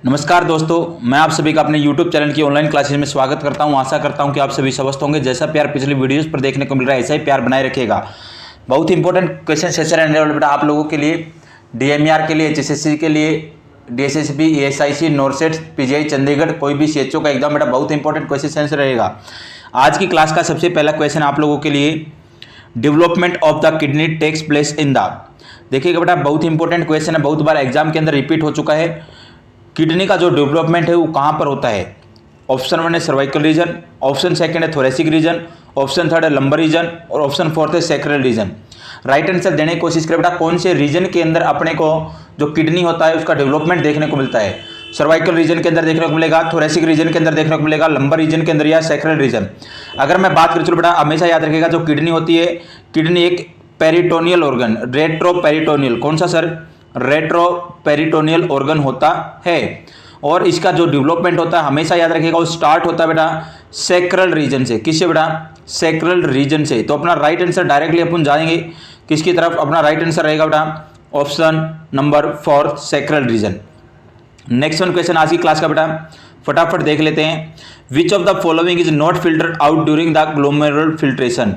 नमस्कार दोस्तों, मैं आप सभी का अपने YouTube चैनल की ऑनलाइन क्लासेस में स्वागत करता हूं। आशा करता हूं कि आप सभी स्वस्थ होंगे। जैसा प्यार पिछली वीडियोस पर देखने को मिल रहा है, ऐसा ही प्यार बनाए रखिएगा। बहुत ही इंपॉर्टेंट क्वेश्चन सेशन रहने वाला बेटा आप लोगों के लिए, DMER के लिए, HSSC के लिए, DSSB, ESIC, नॉर्सेट, PGI चंडीगढ़, कोई भी CHO का एग्जाम बेटा बहुत इंपॉर्टेंट क्वेश्चन सेशन रहेगा। आज की क्लास का सबसे पहला क्वेश्चन आप लोगों के लिए, development of the kidney takes place in the. देखिएगा बेटा, बहुत इंपॉर्टेंट क्वेश्चन है, बहुत बार एग्जाम के अंदर रिपीट हो चुका है। किडनी का जो डेवलपमेंट है वो कहाँ पर होता है? ऑप्शन 1 है सर्वाइकल रीजन, ऑप्शन 2 है थोरेसिक रीजन, ऑप्शन 3 है लंबर रीजन और ऑप्शन 4 है सैक्रल रीजन। राइट आंसर देने की कोशिश करें बेटा, कौन से रीजन के अंदर अपने को जो किडनी होता है उसका डेवलपमेंट देखने को मिलता है? सर्वाइकल रीजन के अंदर देखने को मिलेगा, थोरेसिक रीजन के अंदर देखने को मिलेगा, लंबर रीजन के अंदर या सैक्रल रीजन। अगर मैं बात करूँ, चलो बेटा हमेशा याद रखिएगा, जो किडनी होती है, किडनी एक पेरिटोनियल ऑर्गन, रेट्रोपेरिटोनियल, कौन सा सर? रेट्रोपेरिटोनियल ऑर्गन होता है। और इसका जो डेवलपमेंट होता है हमेशा याद रखिएगा, वो स्टार्ट होता है बेटा सैक्रल रीजन से। किससे बेटा? सैक्रल रीजन से। तो अपना राइट आंसर डायरेक्टली अपन जाएंगे किसकी तरफ? अपना राइट आंसर रहेगा बेटा option number 4 sacral region. Next one question आज की क्लास का बेटा फटाफट देख लेते हैं। Which of the following is not filtered out during the glomerular filtration.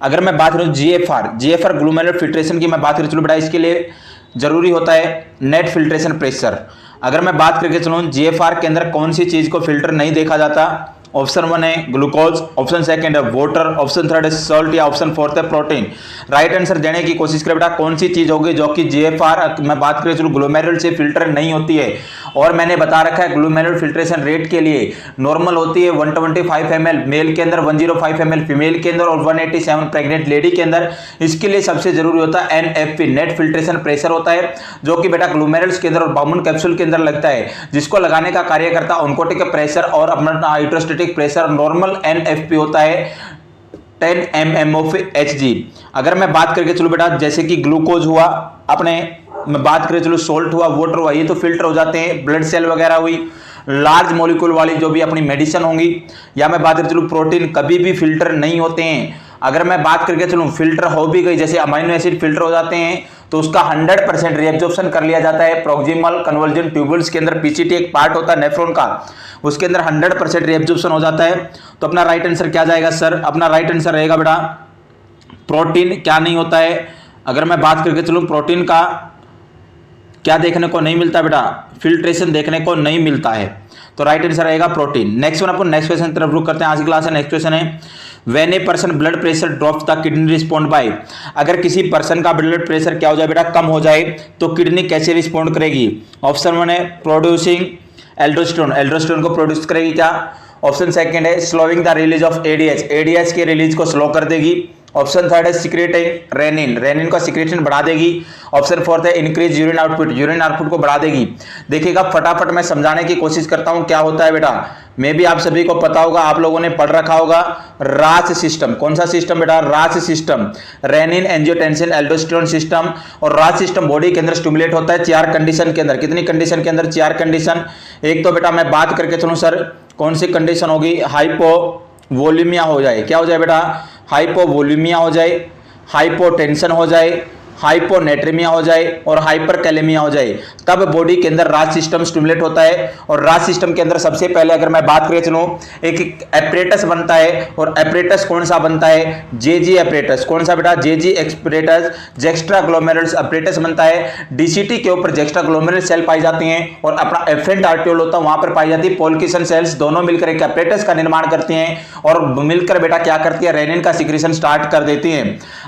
अगर मैं बात करूँ GFR ग्लोमेरुलर फिल्ट्रेशन की मैं बात करूँ, चलो बेटा इसके लिए जरूरी होता है नेट फिल्ट्रेशन प्रेशर। अगर मैं बात करके चलूँ GFR के अंदर कौन सी चीज को फिल्टर नहीं देखा जाता? ऑप्शन 1 है ग्लूकोज, ऑप्शन 2 है वाटर, ऑप्शन 3 है सॉल्ट या ऑप्शन 4 है प्रोटीन। राइट आंसर देने की कोशिश करें बेटा, कौन सी चीज होगी जो कि GFR मैं बात करें चलो ग्लोमेरुलर से फिल्टर नहीं होती है। और मैंने बता रखा है ग्लोमेरुलर फिल्ट्रेशन रेट के लिए नॉर्मल होती है 125 ml मेल के अंदर, 105 ml फीमेल के अंदर और 187 प्रेग्नेंट लेडी के अंदर। इसके लिए सबसे जरूरी होता है NFP नेट फिल्ट्रेशन प्रेशर होता है, जो कि बेटा ग्लोमेरुलस के अंदर और बाउमन कैप्सूल के अंदर लगता है, जिसको लगाने का कार्य करता है ऑन्कोटिक प्रेशर और अपना हाइड्रोस्टेटिक प्रेशर। नॉर्मल NFP होता है 10 mm of Hg। अगर मैं बात करके चलो बेटा, जैसे कि ग्लूकोज हुआ, अपने मैं बात करें चलो सोल्ट हुआ, वाटर हुआ, ये तो फिल्टर हो जाते हैं। ब्लड सेल वगैरह हुई, लार्ज मॉलिक्यूल वाली जो भी अपनी मेडिसिन होंगी, या मैं बात करें चलो प्रोटीन, कभी भी फिल्टर नहीं होते हैं। अगर मैं बात करके चलूँ फिल्टर हो भी गई, जैसे अमाइनो एसिड फिल्टर हो जाते हैं, तो उसका 100% रिएब्जॉर्प्शन कर लिया जाता है प्रोक्सिमल कन्वर्जन ट्यूबुल्स के अंदर। PCT एक पार्ट होता है नेफ्रॉन का, उसके अंदर 100% रिएब्जॉर्प्शन हो जाता है। तो अपना राइट आंसर क्या जाएगा सर? अपना राइट आंसर रहेगा बेटा प्रोटीन क्या नहीं होता है। अगर मैं बात करके चलूँ प्रोटीन का क्या देखने को नहीं मिलता बेटा? फिल्ट्रेशन देखने को नहीं मिलता है। तो राइट आंसर रहेगा प्रोटीन। नेक्स्ट वन अपन नेक्स्ट क्वेश्चन की तरफ रुक करते हैं। आज की क्लास है नेक्स्ट क्वेश्चन है, when a person blood pressure drops the kidney respond by. अगर किसी पर्सन का ब्लड प्रेशर क्या हो जाए बेटा? कम हो जाए, तो किडनी कैसे रिस्पॉन्ड करेगी? ऑप्शन 1 है प्रोड्यूसिंग एल्डोस्टेरोन, एल्डोस्टेरोन को प्रोड्यूस करेगी क्या? ऑप्शन 2 है slowing the release of ADH, ADH के रिलीज को स्लो कर देगी। ऑप्शन 3 है सिक्रेटिंग रेनिन, रेनिन का सिक्रेशन बढ़ा देगी। ऑप्शन 4 है increase urine output, urine output को बढ़ा देगी। देखिएगा फटाफट मैं समझाने की कोशिश करता हूं क्या होता है बेटा। मे भी आप सभी को पता होगा, आप लोगों ने पढ़ रखा होगा रास सिस्टम। कौन सा सिस्टम बेटा? रास system, renin angiotensin aldosterone system. और रास सिस्टम बॉडी के अंदर स्टिमुलेट होता है 4 कंडीशन के अंदर। कितनी कंडीशन के अंदर? 4 कंडीशन। एक तो बेटा मैं बात करके चलूं सर, कौन सी कंडीशन होगी? हाइपोवोल्यूमिया हो जाए, क्या हो जाए बेटा? हाइपोवोल्यूमिया हो जाए, हाइपोटेंशन हो जाए, हाइपोनेट्रीमिया हो जाए और हाइपरकैलेमिया हो जाए, तब बॉडी के अंदर राज सिस्टम स्टिमुलेट होता है। और राज सिस्टम के अंदर सबसे पहले अगर मैं बात करें चलो, एक एपरेटस बनता है। और एपरेटस कौन सा बनता है? JG apparatus. कौन सा बेटा? JG एपरेटस, जेक्स्ट्रा ग्लोमेरुलस एपरेटस बनता है। DCT के ऊपर जेक्स्ट्रा ग्लोमेरुलर सेल पाई जाती हैं और अपना एफरेंट आर्टियोल होता है, वहां पर पाई जाती है पोल्किसन सेल्स। दोनों मिलकर एक एपरेटस का निर्माण करती हैं और मिलकर बेटा क्या करती है? रेनिन का सिक्रेशन स्टार्ट कर देती है।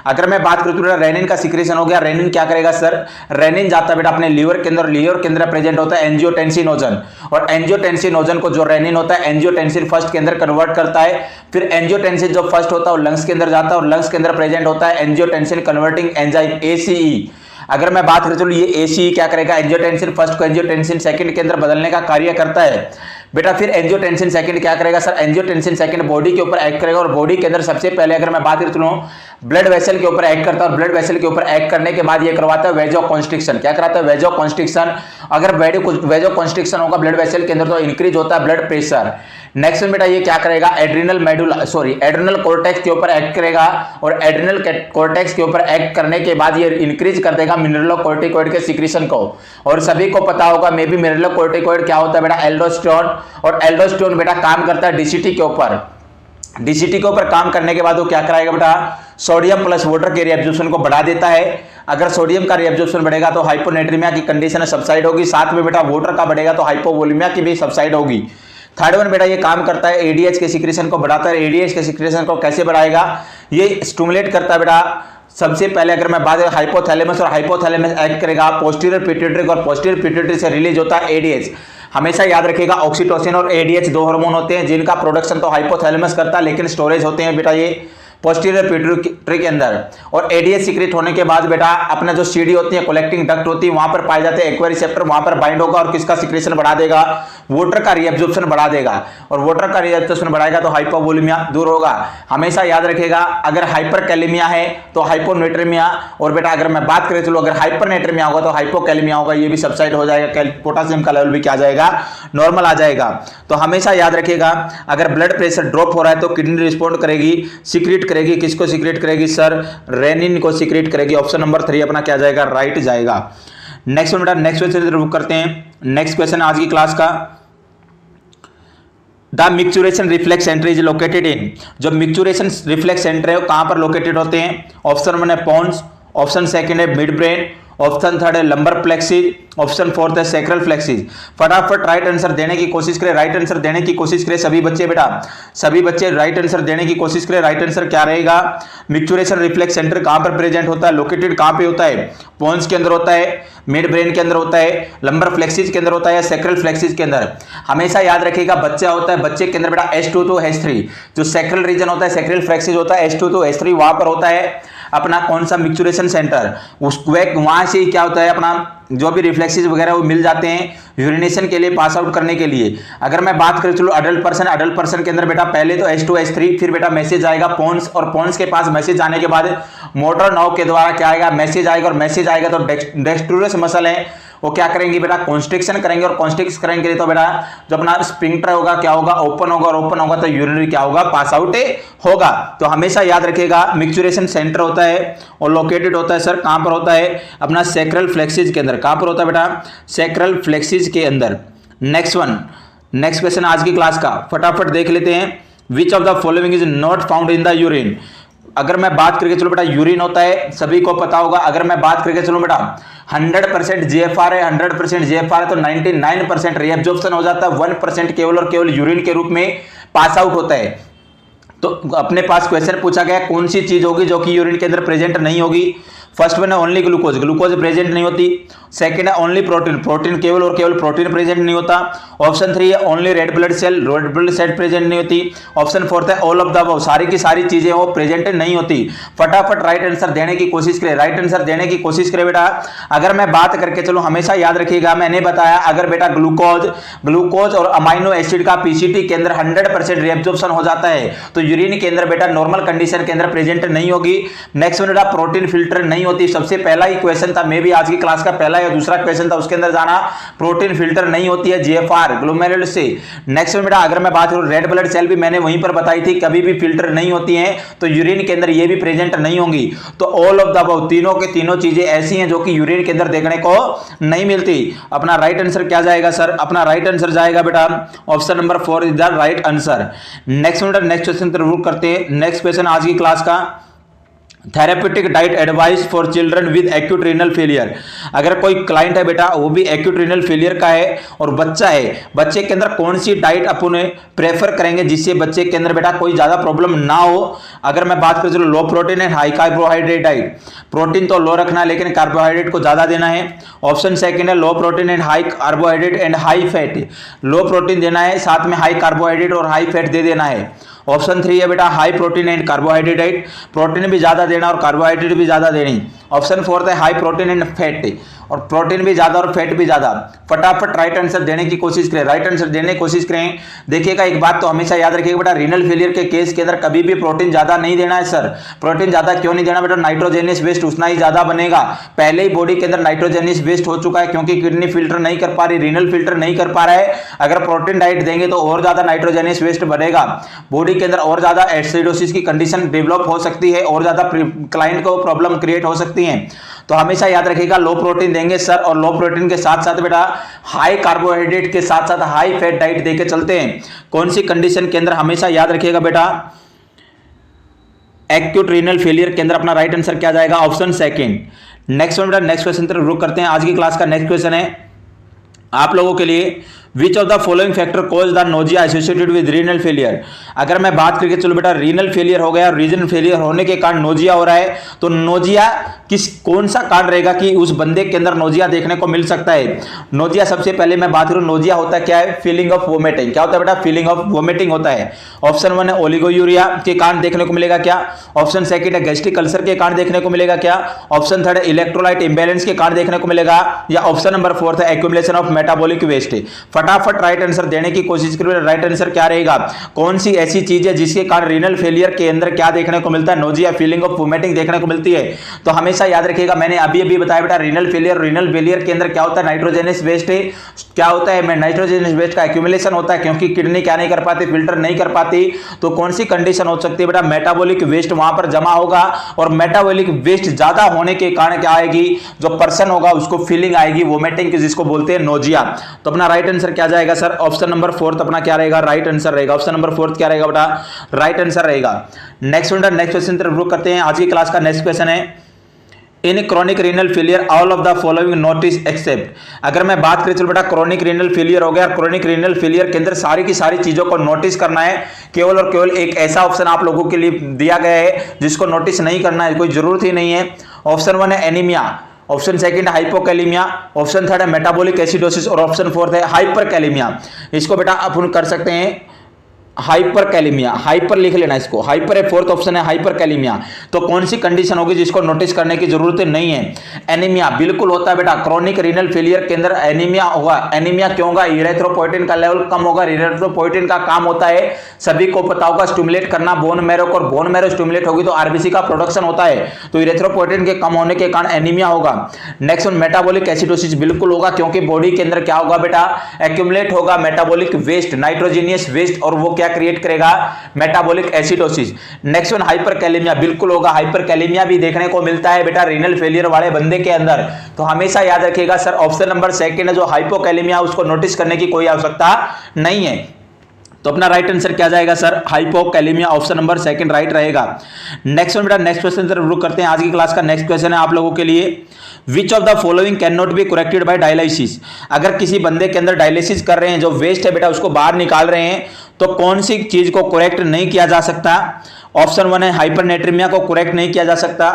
अगर मैं बात करूं तो रेनिन का सिक्रेशन हो गया, रेनिन क्या करेगा सर? रेनिन जाता है बेटा अपने लीवर के अंदर, लीवर के अंदर प्रेजेंट होता है एंजियोटेंसिनोजन। और एंजियोटेंसिनोजन को जो रेनिन होता है एंजियोटेंसिन फर्स्ट के अंदर कन्वर्ट करता है। फिर एंजियोटेंसिन जो फर्स्ट होता है वो लंग्स के अंदर जाता है और लंग्स के अंदर प्रेजेंट होता है एंजियोटेंसिन कन्वर्टिंग एंजाइम ACE। अगर मैं बात करूं, चलो ये ACE क्या करेगा? एंजियोटेंसिन फर्स्ट को एंजियोटेंसिन सेकंड के अंदर बदलने का कार्य करता है। बेटा फिर एंजियोटेंसिन सेकंड क्या करेगा सर, एंजियोटेंसिन सेकंड बॉडी के ऊपर एक्ट करेगा और बॉडी के अंदर सबसे पहले अगर मैं बात करता हूं ब्लड वेसल के ऊपर एक्ट करता है और ब्लड वेसल के ऊपर एक्ट करने के बाद ये करवाता है वेजोकॉन्स्ट्रिक्शन। क्या कराता है, वेजोकॉन्स्ट्रिक्शन। अगर वेजोकॉन्स्ट्रिक्शन होगा ब्लड वेसल के अंदर तो इंक्रीज होता है ब्लड प्रेशर। नेक्स्ट में बेटा ये क्या करेगा, एड्रिनल कॉर्टेक्स के ऊपर एक्ट करेगा और एड्रिनल कॉर्टेक्स के ऊपर एक्ट करने के बाद ये इंक्रीज कर देगा मिनरलोकॉर्टिकॉइड के सिक्रीशन को। और सभी को पता होगा मे बी मिनरलोकॉर्टिकॉइड क्या होता है बेटा, एल्डोस्टेरोन। और एल्डोस्टेरोन बेटा काम करता है डीसीटी के ऊपर। डीसीटी के ऊपर काम करने के बाद वो क्या कराएगा बेटा, सोडियम प्लस वाटर के रिएब्जॉर्प्शन को बढ़ा देता है। अगर सोडियम का रिएब्जॉर्प्शन बढ़ेगा तो हाइपोनेट्रीमिया की कंडीशन सबसाइड होगी, साथ में बेटा वाटर का बढ़ेगा तो हाइपोवोलेमिया की भी सबसाइड होगी। थर्ड वन बेटा ये काम करता है एडीएच के सिक्रीशन को बढ़ाता है। एडीएच के सिक्रीशन को कैसे बढ़ाएगा, ये स्टिमुलेट करता है बेटा। सबसे पहले अगर मैं बात करूं हाइपोथैलेमस, और हाइपोथैलेमस एक्ट करेगा पोस्टीरियर पिट्यूटरी और पोस्टीरियर पिट्यूटरी से रिलीज होता है एडीएच। हमेशा याद रखिएगा ऑक्सीटोसिन और एडीएच दो हार्मोन होते हैं जिनका प्रोडक्शन तो हाइपोथैलेमस करता है लेकिन स्टोरेज होते हैं बेटा ये पोस्टीरियर पिट्यूटरी के अंदर। और एडीएच सीक्रेट होने के बाद बेटा अपना जो सीडी होती है कलेक्टिंग डक्ट होती है वहां पर पाए जाते हैं एक्वा रिसेप्टर, वहां पर बाइंड होगा और किसका सिक्रेशन बढ़ा देगा, वाटर का रिएब्जॉर्प्शन बढ़ा देगा। और वाटर का रिएब्जॉर्प्शन बढ़ाएगा तो हाइपोवोलेमिया दूर होगा। हमेशा याद रखिएगा अगर हाइपरकैलेमिया है तो हाइपोनेट्रेमिया, और बेटा अगर मैं बात करें चलो अगर हाइपरनेट्रेमिया होगा तो हाइपोकैलेमिया होगा, ये भी सबसाइड हो जाएगा, पोटासियम का लेवल भी क्या आ जाएगा, नॉर्मल आ जाएगा। तो हमेशा याद रखिएगा अगर ब्लड प्रेशर ड्रॉप हो रहा है तो किडनी रिस्पॉन्ड करेगी, सीक्रेट करेगी, किसको सीक्रेट करेगी सर, रेनिन को सीक्रेट करेगी। ऑप्शन नंबर 3 अपना क्या जाएगा, राइट जाएगा। नेक्स्ट बेटा नेक्स्ट क्वेश्चन रुक करते हैं। नेक्स्ट क्वेश्चन आज की क्लास का, the micturition reflex centre is located in, जो मिक्चुरेशन रिफ्लेक्स सेंटर है वो कहां पर लोकेटेड होते हैं। ऑप्शन 1 है पोन्स, ऑप्शन 2 है मिड ब्रेन, ऑप्शन 3 है लंबर फ्लेक्सिस, ऑप्शन 4 है सैक्रल फ्लेक्सिस। फटाफट राइट आंसर देने की कोशिश करें, राइट आंसर देने की कोशिश करें सभी बच्चे, बेटा सभी बच्चे राइट आंसर देने की कोशिश करें। राइट आंसर क्या रहेगा, मिक्चुरेशन रिफ्लेक्स सेंटर कहां पर प्रेजेंट होता है, लोकेटेड कहां पे होता है, पोन्स के अंदर होता है, मिड ब्रेन के अंदर होता है, लंबर फ्लेक्सिस के अंदर होता है या सैक्रल फ्लेक्सिस के अंदर। हमेशा याद रखिएगा बच्चा होता है, बच्चे के अंदर बेटा H2 to H3 जो सैक्रल रीजन होता है, सैक्रल फ्लेक्सिस होता है, H2 to H3 वहां पर होता है अपना कौन सा मिक्चुरेशन सेंटर, वहां से क्या होता है अपना जो भी रिफ्लेक्सेस वगैरह वो मिल जाते हैं यूरिनेशन के लिए, पास आउट करने के लिए। अगर मैं बात करूं चलो अडल्ट पर्सन के अंदर बेटा पहले तो H2 H3 फिर बेटा मैसेज आएगा पोन्स, और पोन्स के पास मैसेज आने के बाद मोटर नर्व के द्वारा क्या आएगा, मैसेज आएगा, और मैसेज आएगा तो डेक्स्ट्रोरस मसल है वो क्या करेंगे बेटा, कॉन्स्ट्रिक्शन करेंगे, और कॉन्स्ट्रिक्ट करेंगे तो बेटा जो अपना स्पिंक्टर होगा क्या होगा, ओपन होगा, और ओपन होगा तो यूरिनरी क्या होगा, पास आउट होगा। तो हमेशा याद रखिएगा मिक्चुरेशन सेंटर होता है और लोकेटेड होता है सर कहां पर होता है, अपना सैक्रल फ्लेक्सिस के अंदर। कहां पर होता है बेटा, सैक्रल फ्लेक्सिस के अंदर। नेक्स्ट क्वेश्चन आज की क्लास का फटाफट देख लेते हैं। Which of the following is not found in the urine. अगर मैं बात करके चलो बेटा यूरिन होता है सभी को पता होगा। अगर मैं बात करके चलो बेटा 100% जीएफआर है, 100% जीएफआर है तो 99% रीअब्जॉर्प्शन हो जाता है, 1% केवल और केवल यूरिन के रूप में पास आउट होता है। तो अपने पास क्वेश्चन पूछा गया कौन सी चीज होगी जो कि यूरिन के अंदर प्रेजेंट नहीं होगी। फर्स्ट वन है ओनली ग्लूकोज, ग्लूकोज प्रेजेंट नहीं होती। सेकंड है ओनली प्रोटीन, प्रोटीन केवल और केवल प्रोटीन प्रेजेंट नहीं होता। ऑप्शन 3 है only red blood cell, red blood cell present नहीं होती। ऑप्शन 4 है ऑल ऑफ द अबव, सारी की सारी चीजें वो प्रेजेंट नहीं होती। फटाफट राइट आंसर देने की कोशिश करें, राइट आंसर देने की कोशिश करें बेटा। अगर मैं बात करके चलो हमेशा याद रखिएगा मैंने बताया अगर बेटा ग्लूकोज और अमाइनो एसिड का पीसीटी के अंदर 100% रीअब्जॉर्प्शन हो जाता है तो यूरिन के अंदर बेटा नॉर्मल कंडीशन के अंदर प्रेजेंट नहीं होगी। नेक्स्ट बेटा प्रोटीन फिल्टर नहीं होती, सबसे पहला ही क्वेश्चन था, मे भी आज की क्लास का पहला या दूसरा क्वेश्चन था उसके अंदर जाना, प्रोटीन फिल्टर नहीं होती है जीएफआर ग्लोमेरुलस से। नेक्स्ट में बेटा अगर मैं बात करूं रेड ब्लड सेल भी मैंने वहीं पर बताई थी कभी भी फिल्टर नहीं होती हैं तो यूरिन के अंदर ये भी प्रेजेंट नहीं होंगी। तो ऑल ऑफ द अबव तीनों के तीनों चीजें ऐसी हैं जो कि यूरिन के अंदर देखने को नहीं मिलती। अपना राइट आंसर क्या जाएगा सर, अपना राइट आंसर जाएगा बेटा option number 4 is the right answer. Next question जरूर करते हैं। नेक्स्ट क्वेश्चन आज की क्लास का, therapeutic diet advice for children with acute renal failure. अगर कोई क्लाइंट है बेटा वो भी एक्यूट रीनल फेलियर का है और बच्चा है, बच्चे के अंदर कौन सी डाइट अपन प्रेफर करेंगे जिससे बच्चे के अंदर बेटा कोई ज्यादा प्रॉब्लम ना हो। अगर मैं बात करूं चलो low protein and high carbohydrate diet, protein तो लो रखना है लेकिन कार्बोहाइड्रेट को ज्यादा देना है। ऑप्शन सेकंड है low protein and high carbohydrate and high fat, low protein देना है साथ में हाई कार्बोहाइड्रेट और हाई फैट दे देना है। ऑप्शन 3 है बेटा high protein and carbohydrate diet, protein भी ज्यादा देना और कार्बोहाइड्रेट भी ज्यादा देनी। ऑप्शन 4 है हाई प्रोटीन एंड फैट, और प्रोटीन भी ज्यादा और फैट भी ज्यादा। फटाफट राइट आंसर देने की कोशिश करें, राइट आंसर देने की कोशिश करें। देखिएगा एक बात तो हमेशा याद रखिएगा बेटा, रीनल फेलियर के केस के अंदर कभी भी प्रोटीन ज्यादा नहीं देना है सर। प्रोटीन ज्यादा क्यों नहीं देना बेटा, नाइट्रोजेनियस वेस्ट उतना ही ज्यादा बनेगा। पहले ही बॉडी के अंदर नाइट्रोजेनियस वेस्ट हो चुका है क्योंकि किडनी फिल्टर नहीं कर पा रही, रीनल फिल्टर नहीं कर पा रहा है। अगर प्रोटीन डाइट देंगे तो और ज्यादा नाइट्रोजेनियस वेस्ट बनेगा, बॉडी के अंदर और ज्यादा एसिडोसिस की कंडीशन डेवलप हो सकती है, और ज्यादा क्लाइंट को प्रॉब्लम क्रिएट हो सकती है। तो हमेशा याद रखिएगा लो प्रोटीन देंगे सर, और लो प्रोटीन के साथ साथ बेटा हाई कार्बोहाइड्रेट के साथ साथ हाई फैट डाइट देके चलते हैं। कौन सी कंडीशन के अंदर, हमेशा याद रखिएगा बेटा एक्यूट रीनल फेलियर के अंदर अपना राइट आंसर क्या जाएगा, ऑप्शन सेकंड। नेक्स्ट वन बेटा, नेक्स्ट क्वेश्चन तरफ रुक करते हैं। आज की क्लास का नेक्स्ट क्वेश्चन है आप लोगों के लिए, विच of the following factor cause the nausea associated with renal failure. अगर मैं बात करके चलो बेटा, रीनल फेलियर हो गया और रीजनल फेलियर होने के कारण नोजिया हो रहा है, तो नोजिया कौन सा कारण रहेगा कि उस बंदे के अंदर नोजिया देखने को मिल सकता है। नोजिया सबसे पहले मैं बात करूं, नोजिया होता है क्या है, फीलिंग ऑफ वोमिटिंग। क्या होता है बेटा, फीलिंग ऑफ वोमिटिंग होता है। ऑप्शन 1 है ओलिगोयूरिया के कारण देखने को मिलेगा क्या, ऑप्शन सेकंड है गैस्ट्रिक अल्सर के कारण देखने को मिलेगा क्या, ऑप्शन थर्ड है इलेक्ट्रोलाइट इंबैलेंस के कारण देखने को मिलेगा, या ऑप्शन नंबर 4 है एक्यूमुलेशन ऑफ मेटाबॉलिक वेस्ट। फटाफट राइट आंसर देने की कोशिश करिए। राइट आंसर क्या रहेगा, कौन सी ऐसी चीज है जिसके कारण रीनल फेलियर के अंदर क्या देखने को मिलता है, नोजिया फीलिंग ऑफ वोमिटिंग देखने को मिलती है। तो हमेशा याद रखिएगा, मैंने अभी बताया बेटा रीनल फेलियर के अंदर क्या होता है, नाइट्रोजेनस वेस्ट क्या होता है, नाइट्रोजेनस वेस्ट का एक्यूमुलेशन होता है क्योंकि किडनी क्या नहीं कर पाती, फिल्टर नहीं कर पाती। तो कौन सी कंडीशन हो सकती है बेटा, मेटाबॉलिक वेस्ट वहां पर जमा होगा, और मेटाबॉलिक वेस्ट ज्यादा होने के कारण क्या आएगी, जो पर्सन होगा उसको फीलिंग आएगी वोमिटिंग की, जिसको बोलते हैं नोजिया। तो अपना राइट आंसर क्या जाएगा सर, ऑप्शन नंबर 4 अपना क्या रहेगा, राइट आंसर रहेगा। ऑप्शन नंबर 4 क्या रहेगा बेटा, राइट आंसर रहेगा। नेक्स्ट क्वेश्चन तरफ रुक करते हैं। आज की क्लास का नेक्स्ट क्वेश्चन है, in chronic renal failure all of the following notice except. अगर मैं बात करें चलो बेटा, क्रॉनिक रीनल फेलियर हो गया, क्रॉनिक रीनल फेलियर के अंदर सारी की सारी चीजों को नोटिस करना है। केवल और केवल एक ऐसा ऑप्शन आप लोगों के लिए दिया गया है जिसको नोटिस नहीं करना है, कोई जरूरत ही नहीं है। ऑप्शन 1 है एनीमिया, ऑप्शन सेकंड है हाइपोकैलेमिया, ऑप्शन थर्ड है मेटाबॉलिक एसिडोसिस, और ऑप्शन 4 है हाइपरकैलेमिया। इसको बेटा अपन कर सकते हैं हाइपरकैलेमिया, हाइपर लिख लेना इसको, हाइपर है, फोर्थ ऑप्शन है हाइपरकैलेमिया। तो कौन सी कंडीशन होगी जिसको नोटिस करने की जरूरत नहीं है, एनीमिया बिल्कुल होता है बेटा। क्रॉनिक रीनल फेलियर के अंदर एनीमिया होगा। एनीमिया क्यों होगा, इरेथ्रोपोइटिन का लेवल कम होगा। इरेथ्रोपोइटिन का काम होता है, सभी को पता होगा, स्टिमुलेट करना बोन मैरो को, और बोन मैरो स्टिमुलेट होगी तो आरबीसी का प्रोडक्शन होता है। तो इरेथ्रोपोइटिन के कम होने के कारण एनीमिया होगा। नेक्स्ट मेटाबॉलिक एसिडोसिस बिल्कुल होगा, क्योंकि बॉडी के अंदर क्या होगा बेटा, एक्यूमुलेट होगा मेटाबॉलिक वेस्ट, नाइट्रोजीनियस वेस्ट, और वो क्या क्रिएट करेगा, metabolic acidosis. Next one hyperkalaemia बिल्कुल होगा। हाइपरकैलेमिया भी देखने को मिलता है बेटा रीनल फेलियर वाले बंदे के अंदर। तो हमेशा याद रखिएगा सर, ऑप्शन नंबर सेकंड है जो हाइपोकैलेमिया, उसको नोटिस करने की कोई आवश्यकता नहीं है। तो अपना राइट आंसर क्या जाएगा sir, hypokalemia, option number second right रहेगा। नेक्स्ट वन बेटा, नेक्स्ट क्वेश्चन तरफ रुक करते हैं। आज की क्लास का नेक्स्ट क्वेश्चन है आप लोगों के लिए, विच of the following can not be corrected bye dialysis. अगर किसी बंदे के अंदर डायलिसिस कर रहे हैं, जो वेस्ट है बेटा उसको बाहर निकाल रहे हैं, तो कौन सी चीज को करेक्ट नहीं किया जा सकता। ऑप्शन 1 है हाइपरनेट्रीमिया को करेक्ट नहीं किया जा सकता,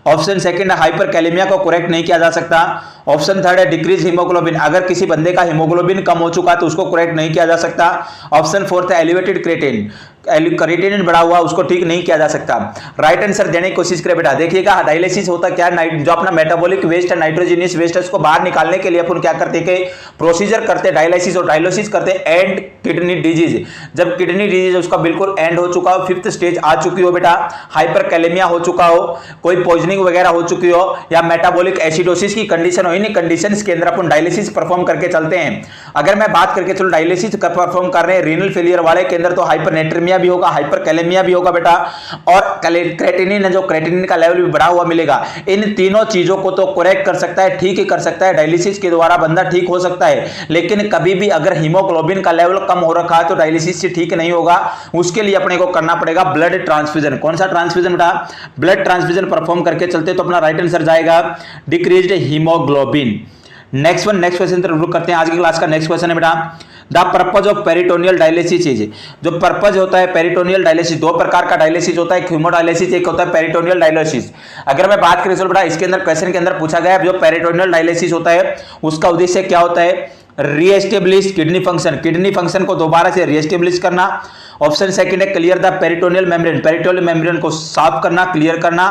ऑप्शन सेकंड है हाइपरकैलेमिया को करेक्ट नहीं किया जा सकता, ऑप्शन थर्ड है डिक्रीज हीमोग्लोबिन, अगर किसी बंदे का हीमोग्लोबिन कम हो चुका तो उसको करेक्ट नहीं किया जा सकता, ऑप्शन 4 है एलिवेटेड क्रिएटिनिन, क्रिएटिनिन बढ़ा हुआ उसको ठीक नहीं किया जा सकता। राइट आंसर देने की कोशिश करें बेटा। देखिएगा डायलिसिस होता क्या है, जो अपना मेटाबॉलिक वेस्ट है, नाइट्रोजीनियस वेस्ट है, उसको बाहर निकालने के लिए अपन क्या करते हैं, प्रोसीजर करते हैं डायलिसिस, और डायलिसिस करते हैं एंड किडनी डिजीज। जब किडनी डिजीज उसका बिल्कुल एंड हो चुका हो, 5th स्टेज आ चुकी हो बेटा, हाइपरकैलेमिया हो चुका हो, कोई पॉइजनिंग वगैरह हो चुकी हो, या मेटाबॉलिक एसिडोसिस की कंडीशन हो, इन कंडीशंस के अंदर अपन डायलिसिस परफॉर्म करके चलते हैं। अगर मैं बात करके चलो डायलिसिस परफॉर्म कर रहे हैं रीनल फेलियर वाले के अंदर, तो हाइपरनेट्रीमिया भी होगा, हाइपरकैलेमिया भी होगा बेटा, और क्रिएटिनिन है जो क्रिएटिनिन का लेवल भी बढ़ा हुआ मिलेगा। इन तीनों चीजों को तो करेक्ट कर सकता है, ठीक ही कर सकता है, डायलिसिस के द्वारा बंदा ठीक हो सकता है। लेकिन कभी भी अगर हीमोग्लोबिन का लेवल कम हो रखा है तो डायलिसिस से ठीक नहीं होगा, उसके लिए अपने को करना पड़ेगा ब्लड ट्रांसफ्यूजन। कौन सा ट्रांसफ्यूजन बेटा, ब्लड ट्रांसफ्यूजन परफॉर्म करके चलते, तो अपना राइट आंसर जाएगा डिक्रीज्ड हीमोग्लोबिन। नेक्स्ट क्वेश्चन तरफ रुक करते हैं। आज की क्लास का नेक्स्ट क्वेश्चन है बेटा, the purpose of peritoneal dialysis is. जो पर्पज होता है पेरिटोनियल डायलिसिस, दो प्रकार का डायलिसिस होता है, एक हीमोडायलिसिस, एक होता है पेरिटोनियल डायलिसिस। अगर मैं बात करें बेटा, इसके अंदर क्वेश्चन के अंदर पूछा गया है, जो पेरिटोनियल डायलिसिस होता है उसका उद्देश्य क्या होता है, reestablish kidney function, kidney function को दोबारा से रीएस्टेब्लिश करना। ऑप्शन सेकंड है clear the peritoneal membrane, peritoneal membrane को साफ करना, क्लियर करना।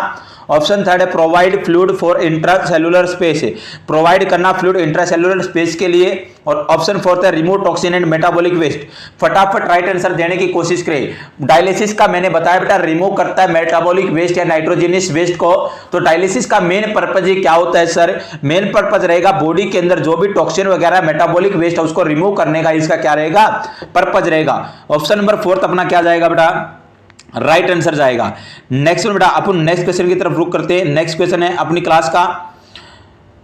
ऑप्शन थर्ड है provide fluid for intracellular space, provide करना फ्लूइड इंट्रासेलुलर स्पेस के लिए। और ऑप्शन फोर्थ है remove toxin and metabolic waste. फटाफट राइट आंसर देने की कोशिश करें। डायलिसिस का मैंने बताया बेटा रिमूव करता है मेटाबॉलिक वेस्ट या नाइट्रोजनियस वेस्ट को। तो डायलिसिस का मेन पर्पज ये क्या होता है सर? मेन पर्पज रहेगा बॉडी के अंदर जो भी टॉक्सिन वगैरह मेटाबॉलिक वेस्ट है उसको रिमूव करने का, इसका क्या रहेगा? पर्पज रहेगा। ऑप्शन नंबर फोर्थ अपना क्या जाएगा बेटा? राइट आंसर जाएगा। नेक्स्ट बेटा अपन नेक्स्ट क्वेश्चन की तरफ रुक करते हैं। नेक्स्ट क्वेश्चन है अपनी क्लास का,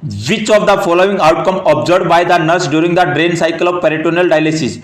Which of the following outcome observed by the nurse during the drain cycle of peritoneal dialysis?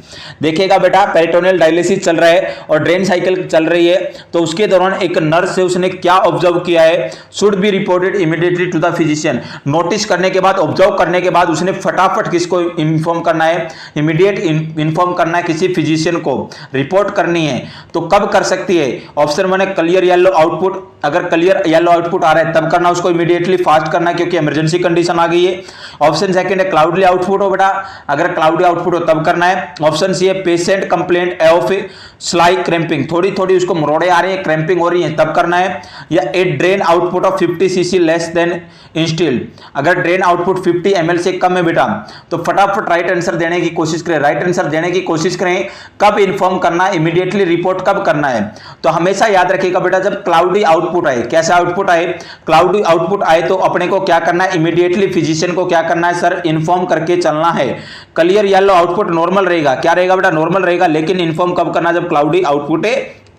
देखिएगा बेटा पेरिटोनियल डायलिसिस चल रहा है और ड्रेन साइकिल चल रही है, तो उसके दौरान एक नर्स से उसने क्या ऑब्जर्व किया है? Should be reported immediately to the physician. Notice करने के बाद, ऑब्जर्व करने के बाद उसने फटाफट किसको इन्फॉर्म करना है? इमीडिएट इन्फॉर्म करना है किसी फिजिशियन को, रिपोर्ट करनी है। तो कब कर सकती है? ऑप्शन वन है क्लियर येलो आउटपुट, अगर क्लियर येलो आउटपुट आ रहा है तब करना, उसको इमीडिएटली फास्ट करना है क्योंकि इमरजेंसी कंडीशन आ गई है। ऑप्शन सेकंड है क्लाउडली आउटपुट हो बेटा, अगर क्लाउडी आउटपुट हो तब करना है। ऑप्शन सी है patient complaint of slight cramping, थोड़ी थोड़ी उसको मरोड़े आ रही है, क्रैम्पिंग हो रही है तब करना है। या a drain output of 50 cc less than instil, अगर ड्रेन आउटपुट 50 ml से कम है बेटा तो फटाफट राइट आंसर देने की कोशिश करें। राइट आंसर देने की कोशिश करें। कब इन्फॉर्म करना है? इमीडिएटली रिपोर्ट कब करना है? तो हमेशा याद रखिएगा बेटा जब क्लाउडी आउटपुट आए, कैसा आउटपुट आए? क्लाउडी आउटपुट आए तो अपने को क्या करना है? इमीडिएटली फिजिशियन को क्या करना है सर? इन्फॉर्म करके चलना है। क्लियर येलो आउटपुट नॉर्मल रहेगा, क्या रहेगा बेटा? नॉर्मल रहेगा, लेकिन इन्फॉर्म कब करना? जब क्लाउडी आउटपुट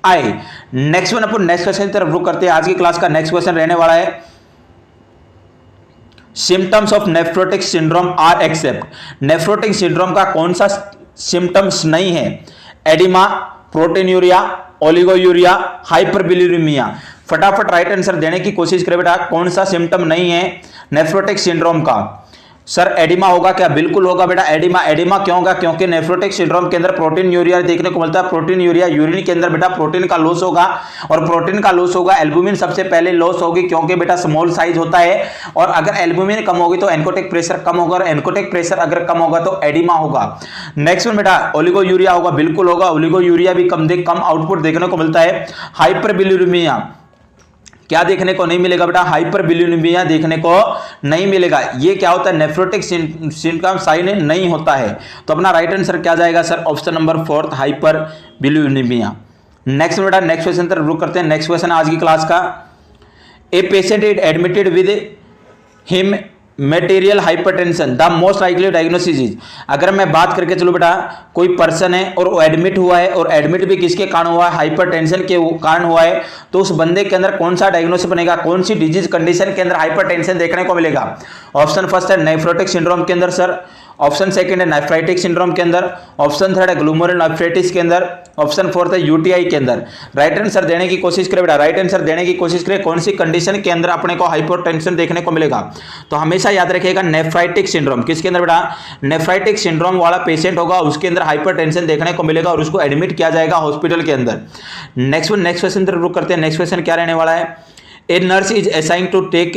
आए। नेक्स्ट वन अपन नेक्स्ट क्वेश्चन की तरफ रुक करते हैं। आज की क्लास का नेक्स्ट क्वेश्चन रहने वाला है symptoms of nephrotic syndrome are except. Nephrotic syndrome का कौन सा सिम्टम्स नहीं है? Oedema, proteinuria, oliguria, hyperbilirubinaemia. फटाफट राइट आंसर देने की कोशिश करें बेटा, कौन सा सिम्टम नहीं है नेफ्रोटिक सिंड्रोम का? सर एडिमा होगा क्या? बिल्कुल होगा बेटा एडिमा। एडिमा क्यों होगा? क्योंकि नेफ्रोटिक सिंड्रोम के अंदर प्रोटीन यूरिया देखने को मिलता है। प्रोटीन यूरिया यूरिन के अंदर बेटा प्रोटीन का लॉस होगा, और प्रोटीन का लॉस होगा, एल्बुमिन सबसे पहले लॉस होगी क्योंकि बेटा स्मॉल साइज होता है। और अगर एल्बुमिन कम होगी तो एन्कोटिक प्रेशर कम होगा, और एन्कोटिक प्रेशर अगर कम होगा तो एडिमा होगा। नेक्स्ट में बेटा ओलिगो यूरिया होगा, बिल्कुल होगा। ओलिगो यूरिया भी कम आउटपुट देखने को मिलता है। हाइपरबिलिरुमिया क्या देखने को नहीं मिलेगा बेटा? हाइपरबिलिरुमिया देखने को नहीं मिलेगा। ये क्या होता है? नेफ्रोटिक सिंड्रोम साइन नहीं होता है। तो अपना राइट आंसर क्या जाएगा sir? Option number fourth hyperbilirubinaemia. Next बेटा नेक्स्ट क्वेश्चन पर रुक करते हैं। नेक्स्ट क्वेश्चन आज की क्लास का, a patient is admitted with him material hypertension, the most likely diagnosis is. अगर मैं बात करके चलो बेटा कोई पर्सन है और वो एडमिट हुआ है, और एडमिट भी किसके कारण हुआ है? हाइपरटेंशन के कारण हुआ है। तो उस बंदे के अंदर कौन सा डायग्नोसिस बनेगा? कौन सी डिजीज कंडीशन के अंदर हाइपरटेंशन देखने को मिलेगा? ऑप्शन फर्स्ट है नेफ्रोटिक सिंड्रोम के अंदर सर, ऑप्शन सेकंड है नेफ्राइटिक सिंड्रोम के अंदर, ऑप्शन थर्ड है ग्लूमेरुलनेफ्राइटिस के अंदर, ऑप्शन फोर्थ है यूटीआई के अंदर। राइट आंसर देने की कोशिश करें बेटा, राइट आंसर देने की कोशिश करें। कौन सी कंडीशन के अंदर अपने को हाइपरटेंशन देखने को मिलेगा? तो हमेशा याद रखिएगा नेफ्राइटिक सिंड्रोम। किसके अंदर बेटा? नेफ्राइटिक सिंड्रोम वाला पेशेंट होगा उसके अंदर हाइपरटेंशन देखने को मिलेगा और उसको एडमिट किया जाएगा हॉस्पिटल के अंदर। नेक्स्ट क्वेश्चन तरफ रुक करते हैं। नेक्स्ट क्वेश्चन क्या रहने वाला है? A nurse is assigned to take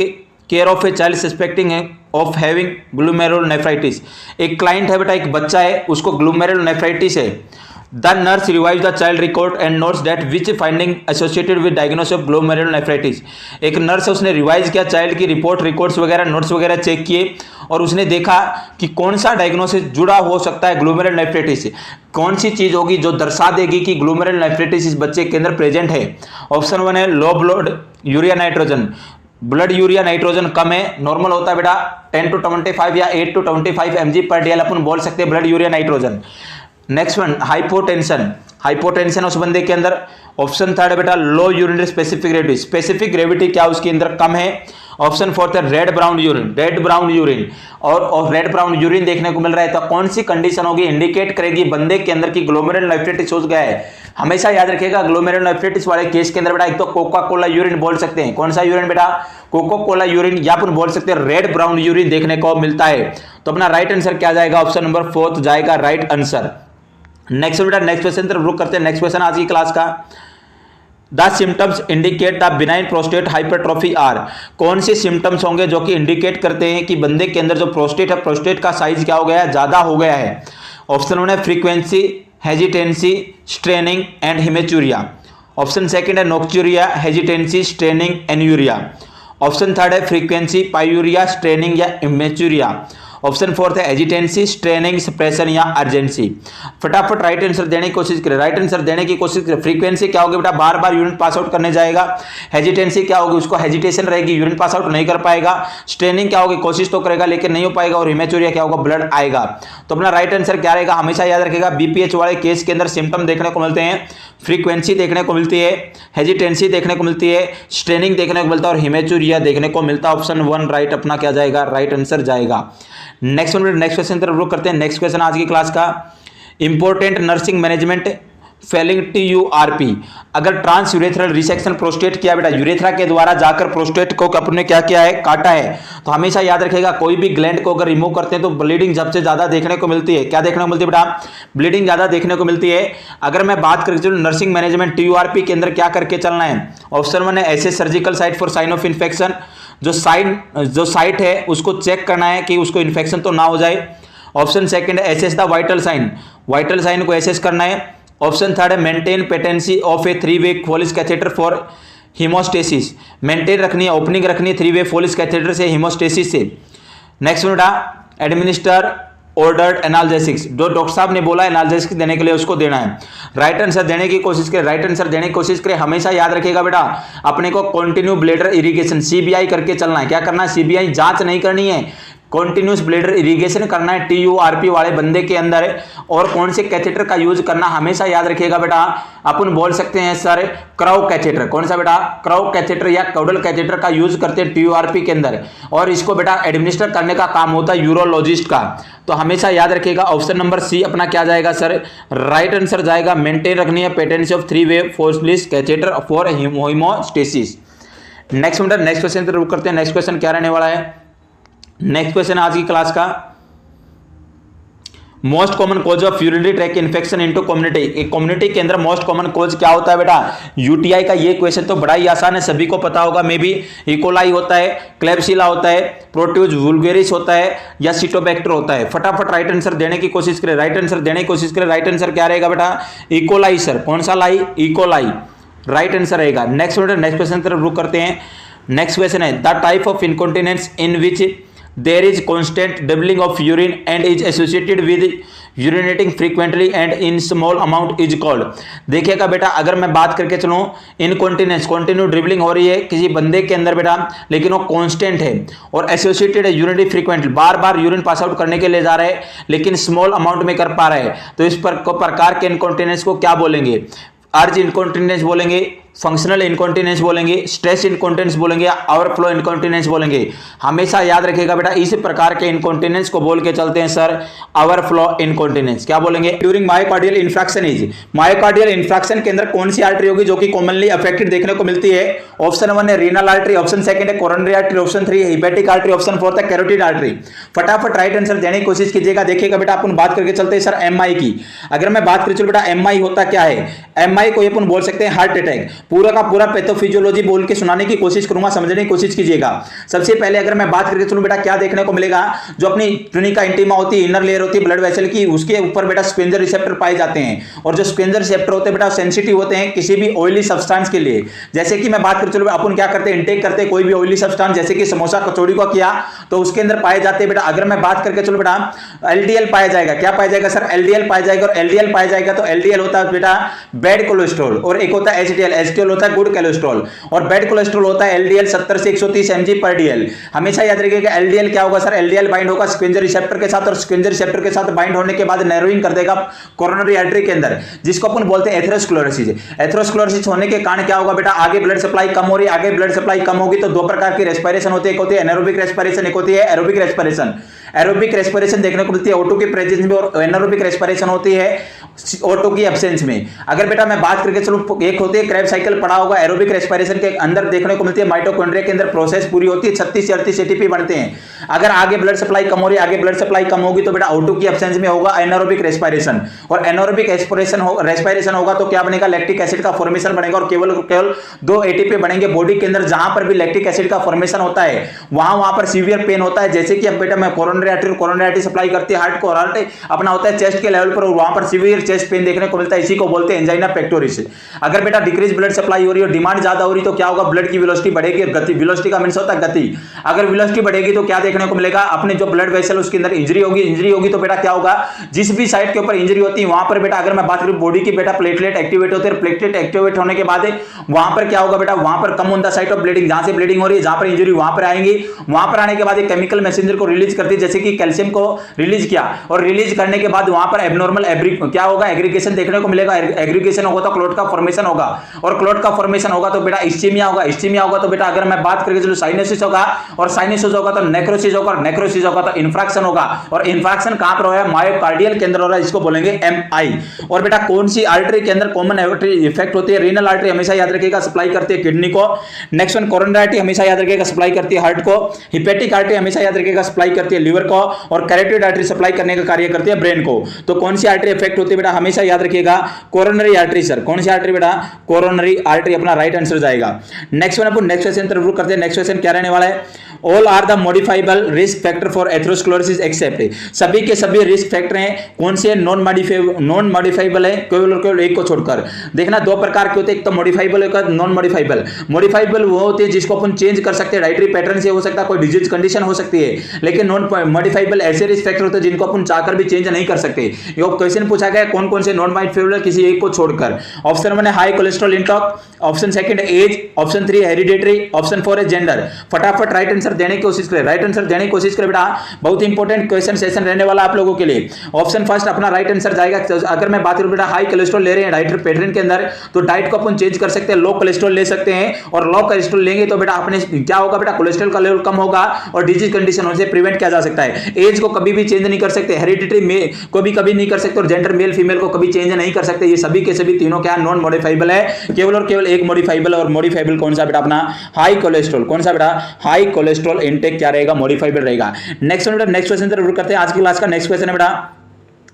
care of a child suspecting of having glomerulonephritis. एक क्लाइंट है बेटा, एक बच्चा है, उसको ग्लूमेरुलनेफ्राइटिस है। The nurse revise the child record and notes that which finding associated with diagnosis of glomerulonephritis. एक nurse है, उसने रिवाइज किया चाइल्ड की रिकॉर्ड्स वगैरह, नोट्स वगैरह चेक किए और उसने देखा कि कौन सा डायग्नोसिस जुड़ा हो सकता है ग्लूमेरुलनेफ्राइटिस से। कौन सी चीज होगी जो दर्शा देगी कि ग्लूमेरुलनेफ्राइटिस इस बच्चे के अंदर प्रेजेंट है? ऑप्शन वन है low blood urea nitrogen, blood urea nitrogen कम है, नॉर्मल होता है बेटा 10 to 25 या 8 to 25 mg पर डेल अपन बोल सकते हैं blood urea nitrogen. Next one hypotension, hypotension उस बंदे के अंदर। ऑप्शन थर्ड है बेटा low urinary specific gravity, specific gravity क्या उसके अंदर कम है। ऑप्शन फोर्थ है red brown urine, red brown urine, और रेड ब्राउन यूरिन देखने को मिल रहा है। तो कौन सी कंडीशन होगी इंडिकेट करेगी बंदे के अंदर की ग्लोमेरुलनेफ्राइटिस हो गया है? हमेशा याद रखिएगा ग्लोमेरुलनेफ्राइटिस वाले केस के अंदर बेटा एक तो कोका कोला यूरिन बोल सकते हैं। कौन सा यूरिन बेटा? कोको कोला यूरिन, या अपन बोल सकते हैं रेड ब्राउन यूरिन देखने को मिलता है। तो अपना राइट आंसर क्या जाएगा? ऑप्शन नंबर फोर्थ जाएगा राइट आंसर। नेक्स्ट बेटा नेक्स्ट क्वेश्चन तरफ रुक करते हैं। नेक्स्ट क्वेश्चन आज की क्लास का, the symptoms indicate the benign prostate hypertrophy are. कौन से सिम्टम्स होंगे जो कि इंडिकेट करते हैं कि बंदे के अंदर जो प्रोस्टेट है, प्रोस्टेट का साइज क्या हो गया है? ज्यादा हो गया है। ऑप्शन वन है frequency, hesitancy, straining and haematuria. Option second है nocturia, hesitancy, straining, anuria. Option third है फ्रीक्वेंसी, पायूरिया, स्ट्रेनिंग या इमेचुरिया। ऑप्शन फोर्थ है एजिटेंसी, स्ट्रेनिंग, सप्रेशन या अर्जेंसी। फटाफट राइट आंसर देने की कोशिश करें, राइट आंसर देने की कोशिश करें। फ्रीक्वेंसी क्या होगी बेटा, बार बार यूरिन पास आउट करने जाएगा। हेजिटेंसी क्या होगी, उसको हेजिटेशन रहेगी, यूरिन पास आउट नहीं कर पाएगा। स्ट्रेनिंग क्या होगी, कोशिश तो करेगा लेकिन नहीं हो पाएगा। और इमेचुरिया क्या होगा, ब्लड आएगा। तो अपना राइट आंसर क्या रहेगा, हमेशा याद रखेगा बीपीएच वाले केस के अंदर सिम्टम देखने को मिलते हैं, फ्रीक्वेंसी देखने को मिलती है, हेजिटेंसी देखने को मिलती है, स्ट्रेनिंग देखने को मिलता है और हिमेचुरिया देखने को मिलता है। ऑप्शन 1 राइट अपना क्या जाएगा, राइट आंसर जाएगा। नेक्स्ट क्वेश्चन तरफ रुक करते हैं। नेक्स्ट क्वेश्चन आज की क्लास का, important nursing management failing TURP। अगर ट्रांस यूरेथ्रल रिसेक्शन प्रोस्टेट किया बेटा, यूरेथ्रा के द्वारा जाकर प्रोस्टेट को अपने क्या किया है, काटा है, तो हमेशा याद रखेगा कोई भी ग्लैंड को अगर रिमूव करते हैं तो ब्लीडिंग सबसे ज्यादा देखने को मिलती है। क्या देखने को मिलती है बेटा, ब्लीडिंग ज्यादा देखने को मिलती है। अगर मैं बात करूं चलो नर्सिंग मैनेजमेंट TURP के अंदर क्या करके चलना है, ऑप्शन 1 है ऐसे surgical site for sign of infection, जो साइट है उसको चेक करना है कि उसको इन्फेक्शन तो ना हो जाए। ऑप्शन सेकंड है assess the vital sign, vital sign को एसेस करना है। ऑप्शन थर्ड है मेंटेन पेटेंसी ऑफ ए 3-वे Foley's catheter for haemostasis, maintain रखनी है, ओपनिंग रखनी है 3-वे फोलिस कैथेटर से हीमोस्टेसिस से। नेक्स्ट बेटा एडमिनिस्टर ऑर्डर्ड एनाल्जेसिक्स, जो डॉक्टर साहब ने बोला एनाल्जेसिक्स देने के लिए उसको देना है। राइट आंसर देने की कोशिश करें, राइट आंसर देने की कोशिश करें। हमेशा याद रखिएगा बेटा अपने को कंटिन्यू ब्लैडर इरिगेशन CBI करके चलना है। क्या करना है, CBI जांच नहीं करनी है, कॉन्टिन्यूस ब्लैडर इरिगेशन करना है TURP वाले बंदे के अंदर। और कौन से कैथेटर का यूज करना हमेशा याद रखिएगा बेटा, अपन बोल सकते हैं सर क्राउ कैथेटर, कौन सा बेटा, क्राउ कैथेटर या कौडल कैथेटर का यूज करते हैं TURP के अंदर। और इसको बेटा एडमिनिस्टर करने का काम होता है यूरोलॉजिस्ट का। तो हमेशा याद रखिएगा ऑप्शन नंबर C अपना क्या जाएगा सर, राइट आंसर जाएगा। मेंटेन रखनी है पेटेंसी ऑफ 3-वे Foley's catheter for haemostasis. Next question रुक करते हैं। नेक्स्ट क्वेश्चन क्या रहने वाला है, नेक्स्ट क्वेश्चन आज की क्लास का, most common cause of urinary tract infection into community. एक कम्युनिटी के अंदर मोस्ट कॉमन कोज क्या होता है बेटा, UTI का। ये क्वेश्चन तो बड़ा ही आसान है, सभी को पता होगा। मे बी इकोलाई होता है, क्लेब्सिला होता है, प्रोट्यूज वुल्गेरिस होता है या सिटोबैक्टर होता है। फटाफट राइट आंसर देने की कोशिश करें, राइट आंसर देने की कोशिश करें। राइट आंसर क्या रहेगा बेटा, इकोलाई सर, कौन सा लाई, इकोलाई राइट आंसर रहेगा। नेक्स्ट क्वेश्चन तरफ रुक करते हैं। नेक्स्ट क्वेश्चन है the type of incontinence in which there is constant doubling of urine and is associated with urinating frequently and in small amount is called। देखिएगा बेटा अगर मैं बात करके चलूँ इनकॉन्टिनेंस, कंटिन्यू ड्रिबलिंग हो रही है किसी बंदे के अंदर बेटा, लेकिन वो कांस्टेंट है और एसोसिएटेड है यूरिनरी फ्रीक्वेंटली, बार बार यूरिन पास आउट करने के लिए जा रहा है लेकिन स्मॉल अमाउंट में कर पा रहा है, तो इस प्रकार के इनकॉन्टिनेंस को क्या बोलेंगे, अर्ज इनकॉन्टिनेंस बोलेंगे, फंक्शनल इनकॉन्टिनेंस बोलेंगे, स्ट्रेस इनकॉन्टिनेंस बोलेंगे, ओवरफ्लो इनकॉन्टिनेंस बोलेंगे। हमेशा याद रखिएगा बेटा इस प्रकार के इनकॉन्टिनेंस को बोल के चलते हैं सर ओवरफ्लो इनकॉन्टिनेंस। क्या बोलेंगे, during myocardial infarction is, myocardial infarction के अंदर कौन सी आर्टरी होगी जो कि कॉमनली अफेक्टेड देखने को मिलती है। ऑप्शन 1 है रीनल आर्टरी, ऑप्शन 2 है कोरोनरी आर्टरी, ऑप्शन 3 है हेपेटिक आर्टरी, ऑप्शन 4 है कैरोटिड आर्टरी। फटाफट राइट आंसर देने की कोशिश कीजिएगा। देखिएगा बेटा अपन बात करके चलते हैं सर MI की। अगर मैं बात करूं बेटा MI होता क्या है, MI को अपन बोल सकते हैं हार्ट अटैक। पूरा का पूरा पैथोफिजियोलॉजी बोल के सुनाने की कोशिश करूंगा, समझने की कोशिश कीजिएगा। सबसे पहले अगर मैं बात करके चलूं बेटा क्या देखने को मिलेगा, जो अपनी ट्यूनिका इंटीमा होती है, इनर लेयर होती है ब्लड वेसल की, उसके ऊपर बेटा स्क्वेंजर रिसेप्टर पाए जाते हैं। और जो स्क्वेंजर रिसेप्टर होते हैं बेटा सेंसिटिव होते हैं किसी भी ऑयली सब्सटेंस के लिए। जैसे कि मैं बात कर चलूं अपन क्या करते हैं, इंटेक करते हैं कोई भी ऑयली सब्सटेंस, जैसे कि समोसा कचौड़ी को किया तो उसके अंदर पाए जाते हैं बेटा। अगर मैं बात करके चलूं बेटा LDL पाया जाएगा, क्या पाया जाएगा सर, LDL पाया जाएगा। और LDL पाया जाएगा तो LDL होता है बेटा बैड कोलेस्ट्रॉल, और एक होता है HDL होता है गुड कोलेस्ट्रॉल, और बैड कोलेस्ट्रॉल होता है LDL 70 से 130 mg/dl। हमेशा याद रखिएगा LDL क्या होगा सर, LDL बाइंड होगा स्क्वेंजर रिसेप्टर के साथ, और स्क्वेंजर रिसेप्टर के साथ बाइंड होने के बाद नैरोइंग कर देगा कोरोनरी आर्टरी के अंदर, जिसको अपन बोलते हैं एथेरोस्क्लेरोसिस। एथेरोस्क्लेरोसिस होने के कारण क्या होगा बेटा, आगे ब्लड सप्लाई कम हो रही है, आगे ब्लड सप्लाई कम होगी तो दो प्रकार की रेस्पिरेशन होती है, एक होती है एनारोबिक रेस्पिरेशन, एक होती है एरोबिक रेस्पिरेशन। एरोबिक रेस्पिरेशन देखने को मिलती है O2 के प्रेजेंस में, और एनारोबिक रेस्पिरेशन होती है O2 की एब्सेंस में। अगर बेटा मैं बात करके चलूं, एक होती है क्रेब्स साइकिल पड़ा होगा, एरोबिक रेस्पिरेशन के अंदर देखने को मिलती है, माइटोकॉन्ड्रिया के अंदर प्रोसेस पूरी होती है, 36 से 38 ATP बनते हैं। अगर आगे ब्लड सप्लाई कम हो रही है, आगे ब्लड सप्लाई कम होगी तो बेटा O2 की एब्सेंस में होगा एनारोबिक रेस्पिरेशन, और एनारोबिक रेस्पिरेशन होगा तो क्या बनेगा, लैक्टिक एसिड का फॉर्मेशन बनेगा, और केवल 2 ATP बनेंगे बॉडी के अंदर। जहां पर भी लैक्टिक एसिड का फॉर्मेशन होता है वहां पर सीवियर पेन होता है। जैसे कि अब बेटा मैं कोरोनरी आर्टरी सप्लाई करती है हार्ट को, हार्ट अपना होता है चेस्ट के लेवल पर, और वहां पर सीवियर चेस्ट पेन देखने को मिलता है, इसी को बोलते हैं एंजाइना पेक्टोरिस। अगर बेटा डिक्रीज ब्लड सप्लाई हो रही है और डिमांड ज्यादा हो रही तो क्या होगा, ब्लड की वेलोसिटी बढ़ेगी, गति, वेलोसिटी का मींस होता है गति। अगर वेलोसिटी बढ़ेगी तो क्या देखने को मिलेगा, अपने जो ब्लड वेसल उसके अंदर इंजरी होगी तो बेटा क्या होगा, जिस भी साइड के ऊपर इंजरी होती है वहां पर बेटा, अगर मैं बात करूं बॉडी की बेटा, प्लेटलेट एक्टिवेट होते हैं, प्लेटलेट एक्टिवेट होने के बाद वहां पर क्या होगा बेटा, वहां पर come on the site of bleeding, जहां से ब्लीडिंग हो रही है, जहां पर इंजरी वहां पर आएंगी, वहां पर आने के बाद एक केमिकल मैसेंजर को रिलीज करती है, जैसे कि कैल्शियम को रिलीज किया, और रिलीज करने के बाद वहां पर एब्नॉर्मल क्या होगा, एग्रीगेशन देखने को मिलेगा। एग्रीगेशन होगा तो क्लोट का फॉर्मेशन होगा, और क्लोट का फॉर्मेशन होगा तो बेटा इस्चीमिया होगा, इस्चीमिया होगा तो बेटा अगर मैं बात करके चलो साइनोसिस होगा, और साइनोसिस होगा तो नेक्रोसिस होगा, और नेक्रोसिस होगा तो इन्फ्रैक्शन होगा, और इन्फ्रैक्शन कहां पर हो रहा है, मायोकार्डियल के अंदर हो रहा है, इसको बोलेंगे एमआई। और बेटा कौन सी आर्टरी के अंदर कॉमन आर्टरी इफेक्ट होती है, रीनल आर्टरी हमेशा याद रखिएगा सप्लाई करती है किडनी को। नेक्स्ट वन कोरोनरी आर्टरी हमेशा याद रखिएगा सप्लाई करती है हार्ट को। हिपेटिक आर्टरी हमेशा याद रखिएगा सप्लाई करती है लिवर को, और कैरोटिड आर्टरी सप्लाई करने का कार्य करती है ब्रेन को। तो कौन सी आर्टरी इफेक्ट होती है बेटा, हमेशा याद रखिएगा कोरोनरी आर्टरी। सर कौन सी आर्टरी बेटा, कोरोनरी आर्टरी, अपना राइट आंसर जाएगा। नेक्स्ट वन अपन नेक्स्ट क्वेश्चन तरफ रुक करते हैं। नेक्स्ट क्वेश्चन क्या रहने वाला है, all are the modifiable risk factor for atherosclerosis except, सभी के सभी रिस्क फैक्टर हैं, कौन से नॉन मॉडिफाइबल है, केवल एक को छोड़कर। देखना दो प्रकार के होते हैं, एक तो मॉडिफाइबल एक नॉन मॉडिफाइबल। मॉडिफाइबल वो होते हैं जिसको अपन चेंज कर सकते हैं, डाइटरी पैटर्न से हो सकता है, कोई डिजीज कंडीशन हो सकती है, लेकिन नॉन मॉडिफाइबल ऐसे रिस्क फैक्टर होते हैं जिनको अपन चाहकर भी चेंज नहीं कर सकते। ये क्वेश्चन पूछा गया कौन कौन से नॉन मॉडिफाइबल, किसी एक को छोड़कर। ऑप्शन 1 है high cholesterol intake, option 2 age, option 3 hereditary, option 4 है जेंडर। फटाफट राइट आंसर देने की कोशिश करें, राइट आंसर देने की कोशिश करें बेटा, बहुत इंपॉर्टेंट क्वेश्चन सेशन रहने वाला आप लोगों के लिए। ऑप्शन फर्स्ट अपना राइट आंसर जाएगा। अगर मैं बात करूं बेटा हाई कोलेस्ट्रॉल ले रहे हैं डाइट पैटर्न के अंदर, तो डाइट को अपन चेंज कर सकते हैं, लो कोलेस्ट्रॉल ले सकते हैं, और लो कोलेस्ट्रॉल लेंगे तो बेटा अपने क्या होगा बेटा, कोलेस्ट्रॉल का लेवल कम होगा और डिजीज कंडीशन होने से प्रिवेंट किया जा सकता है। एज को कभी भी चेंज नहीं कर सकते, हेरिडिटरी को भी कभी नहीं कर सकते, और जेंडर मेल फीमेल को कभी चेंज नहीं कर सकते। ये सभी के सभी तीनों क्या नॉन मॉडिफाइबल है, केवल और केवल एक मॉडिफाइबल, और मॉडिफाइबल कौन सा बेटा, अपना हाई कोलेस्ट्रॉल। कौन सा बेटा, हाई कोलेस्ट्रॉल इंटेक क्या रहेगा, मॉडिफाइबल रहेगा। नेक्स्ट बेटा नेक्स्ट क्वेश्चन जरूर करते हैं आज की क्लास का। नेक्स्ट क्वेश्चन है बेटा,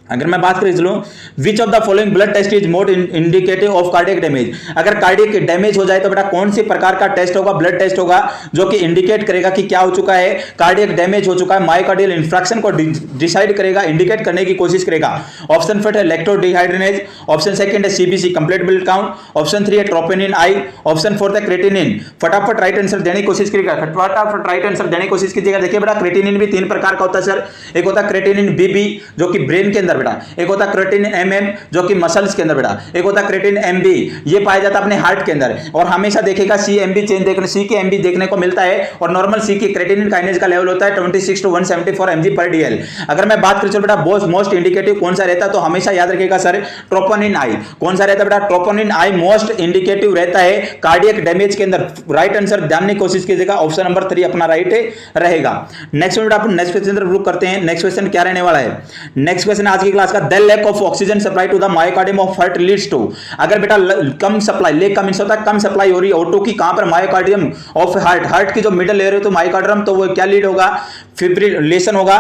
अगर मैं बात करें चलो, which of the following blood test is more indicative of cardiac damage. अगर कार्डियक डैमेज हो जाए तो बेटा कौन सी प्रकार का टेस्ट होगा, ब्लड टेस्ट होगा, जो कि इंडिकेट करेगा कि क्या हो चुका है, कार्डियक डैमेज हो चुका है, मायोकार्डियल इंफ्रैक्शन को डिसाइड करेगा, इंडिकेट करने की कोशिश करेगा। ऑप्शन फर्स्ट है लैक्टोडिहाइड्रोनेज, ऑप्शन सेकंड है CBC complete blood count, option 3 है ट्रोपोनिन आई, ऑप्शन 4 है क्रेटिनिन। फटाफट राइट आंसर देने की कोशिश करिएगा, फटाफट राइट आंसर देने की कोशिश कीजिएगा। देखिए बेटा क्रेटिनिन भी 3 प्रकार का होता है सर, एक होता है क्रेटिनिन बीबी जो कि ब्रेन के अंदर बेटा, एक होता है क्रेटिनिन एमएम जो कि मसल्स के अंदर बेटा, एक होता है क्रेटिनिन एमबी, ये पाया जाता है अपने हार्ट के अंदर, और हमेशा देखेगा सीएमबी चेंज देखने, सी के एमबी देखने को मिलता है, और नॉर्मल सी की क्रेटिनिन काइनेज का लेवल होता है 26 to 174 mg per dl। अगर मैं बात करूं बेटा मोस्ट इंडिकेटिव कौन सा रहता है, तो हमेशा याद रखिएगा सर ट्रोपोनिन आई। कौन सा रहता है बेटा, ट्रोपोनिन आई मोस्ट इंडिकेटिव रहता है कार्डियक डैमेज के अंदर। राइट आंसर जानने की कोशिश कीजिएगा, ऑप्शन नंबर 3 अपना राइट रहेगा। नेक्स्ट बेटा अपन नेक्स्ट क्वेश्चन रुक करते हैं। नेक्स्ट क्वेश्चन क्या रहने वाला है, नेक्स्ट क्वेश्चन आज की क्लास का, the lack of oxygen supply to the myocardium of heart leads to. अगर बेटा कम सप्लाई, लेक का मींस होता है कम सप्लाई हो रही है O2 की, कहां पर, मायोकार्डियम ऑफ हार्ट की जो मिडल लेयर है तो मायोकार्डियम, तो वो क्या लीड होगा, फिब्रिलेशन होगा,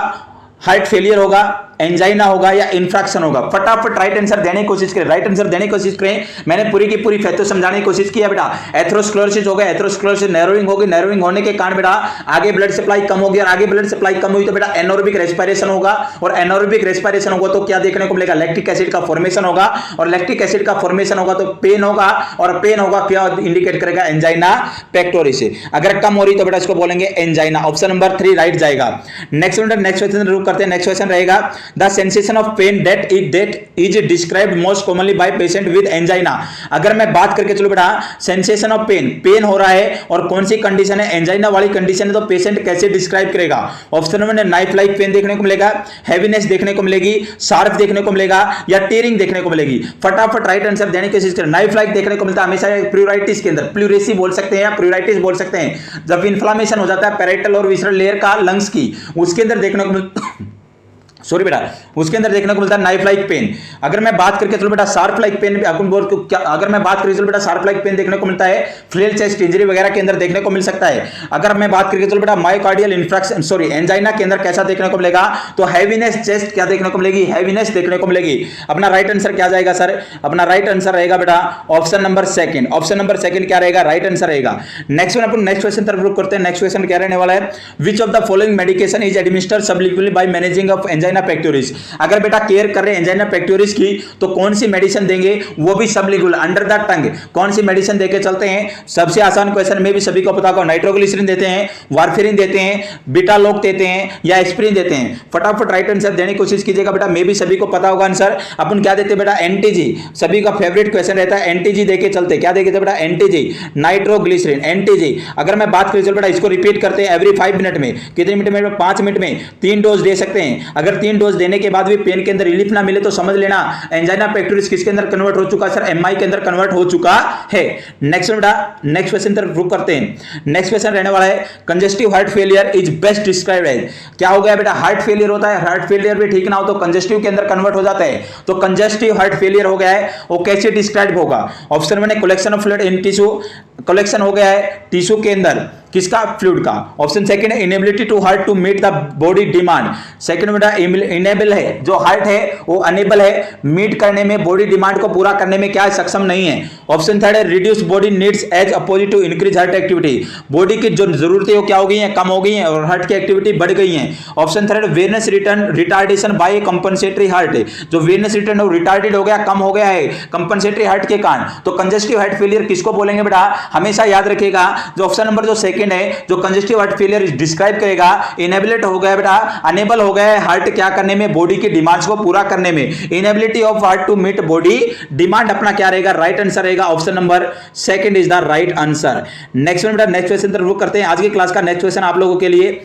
हार्ट फेलियर होगा, एंजाइना होगा, या इन्फ्रैक्शन होगा। फटाफट राइट आंसर देने की कोशिश करें, राइट आंसर देने की कोशिश करें। मैंने पूरी की पूरी फैक्टर समझाने की कोशिश की है बेटा। एथेरोस्क्लेरोसिस हो गया, एथेरोस्क्लेरोसिस नैरोइंग होगी, नैरोइंग होने के कारण बेटा आगे ब्लड सप्लाई कम होगी, और आगे ब्लड सप्लाई कम हुई तो बेटा एनोरोबिक रेस्पिरेशन होगा, और एनोरोबिक रेस्पिरेशन होगा तो क्या देखने को मिलेगा, लैक्टिक एसिड का फॉर्मेशन होगा, और लैक्टिक एसिड का फॉर्मेशन होगा तो पेन होगा, और पेन होगा क्या इंडिकेट करेगा, एंजाइना पेक्टोरिस। अगर कम हो रही तो बेटा इसको बोलेंगे एंजाइना। ऑप्शन नंबर 3 राइट जाएगा। नेक्स्ट क्वेश्चन रुक करते हैं। नेक्स्ट क्वेश्चन रहेगा, the sensation of pain that is described most commonly by patient with angina. अगर मैं बात करके चलो बेटा, सेंसेशन ऑफ पेन हो रहा है और कौन सी कंडीशन है, एंजाइना वाली कंडीशन है, तो पेशेंट कैसे डिस्क्राइब करेगा। Option number knife like pain देखने को मिलेगा, हैवीनेस देखने को मिलेगी, शार्प देखने को मिलेगा, या टीयरिंग देखने को मिलेगी। फटाफट राइट आंसर देने की कोशिश करें। नाइफ लाइक देखने को मिलता है हमेशा प्लूराइटिस के अंदर, प्लूरेसी बोल सकते हैं या प्लूराइटिस बोल सकते हैं, जब इन्फ्लामेशन हो जाता है पैराइटल और विसरल लेयर का लंग्स की, उसके अंदर देखने को मिलता सॉरी बेटा, उसके अंदर देखने को मिलता है नाइफ लाइक पेन। अगर मैं बात करके चलो बेटा शार्प लाइक पेन, अगर मैं बात करें चलो बेटा शार्प लाइक पेन देखने को मिलता है फ्लेल चेस्ट इंजरी वगैरह के अंदर देखने को मिल सकता है। अगर मैं बात करके चलो बेटा मायोकार्डियल इंफ्रैक्शन एंजाइना के अंदर कैसा देखने को मिलेगा, तो हैवीनेस चेस्ट क्या देखने को मिलेगी, हैवीनेस देखने को मिलेगी। अपना राइट आंसर क्या जाएगा सर, अपना राइट आंसर रहेगा बेटा ऑप्शन नंबर 2। ऑप्शन नंबर 2 क्या रहेगा, राइट आंसर रहेगा। नेक्स्ट अपन नेक्स्ट क्वेश्चन तरफ रुक करते हैं। नेक्स्ट क्वेश्चन क्या रहने वाला है, which of the following medication is administered sublingually by managing of angina angina pectoris. अगर बेटा केयर कर रहे हैं एंजाइना पेक्टोरिस की तो कौन सी मेडिसिन देंगे, वो भी सबलिंगुअल अंडर द टंग कौन सी मेडिसिन देके चलते हैं। सबसे आसान क्वेश्चन में भी सभी को पता होगा, नाइट्रोग्लिसरीन देते हैं, वारफेरिन देते हैं, बीटालोक देते हैं या एस्प्रिन देते हैं। फटाफट राइट आंसर देने की कोशिश कीजिएगा बेटा, मैं भी सभी को पता होगा आंसर। अपन क्या देते हैं बेटा, एनटीजी, सभी का फेवरेट क्वेश्चन रहता है, एनटीजी देके चलते। क्या देते बेटा, एनटीजी, नाइट्रोग्लिसरीन, एनटीजी। अगर मैं बात करूं बेटा, इसको रिपीट करते हैं एवरी 5 मिनट में। कितने मिनट में? 5 मिनट में 3 डोज दे सकते हैं। अगर 3 डोज देने के बाद भी पेन के अंदर रिलीफ ना मिले तो समझ लेना एंजाइना पेक्टोरिस किसके अंदर कन्वर्ट हो चुका सर, एमआई के अंदर कन्वर्ट हो चुका है। नेक्स्ट बेटा, नेक्स्ट क्वेश्चन तरफ रुक करते हैं। नेक्स्ट क्वेश्चन रहने वाला है, congestive heart failure is best described as. क्या हो गया बेटा, हार्ट फेलियर होता है, हार्ट फेलियर भी ठीक ना हो तो कंजेस्टिव के अंदर कन्वर्ट हो जाता है, तो कंजेस्टिव हार्ट फेलियर हो गया है, वो कैसे डिस्क्राइब होगा। ऑप्शन 1 है collection of fluid in tissue, collection हो गया है टिश्यू के अंदर किसका, फ्लूइड का। ऑप्शन सेकंड है inability to heart to meet the body demand. Second बेटा इनेबल है, जो हार्ट है वो अनेबल है मीट करने में, बॉडी डिमांड को पूरा करने में क्या है, सक्षम नहीं है। ऑप्शन थर्ड है reduce body needs as opposite to increase heart activity, body की जो जरूरतें वो क्या हो गई हैं, कम हो गई हैं और हार्ट की एक्टिविटी बढ़ गई है। Option third venous return retardation by compensatory heart, जो वेनस रिटर्न है रिटार्डेड हो गया, कम हो गया है कंपनसेटरी हार्ट के कारण। तो कंजेस्टिव हार्ट फेलियर किसको बोलेंगे बेटा, हमेशा याद रखिएगा जो ऑप्शन नंबर जो सेकंड है, जो कंजेस्टिव हार्ट फेलियर डिस्क्राइब करेगा, इनेबिलिटी हो गया बेटा, अनेबल हो गया है हार्ट क्या करने में, बॉडी की डिमांड्स को पूरा करने में। Inability of heart to meet body demand अपना क्या रहेगा, राइट आंसर रहेगा। Option number second is the right answer. Next one बेटा, नेक्स्ट क्वेश्चन तरफ रुक करते हैं। आज की क्लास का नेक्स्ट क्वेश्चन आप लोगों के लिए,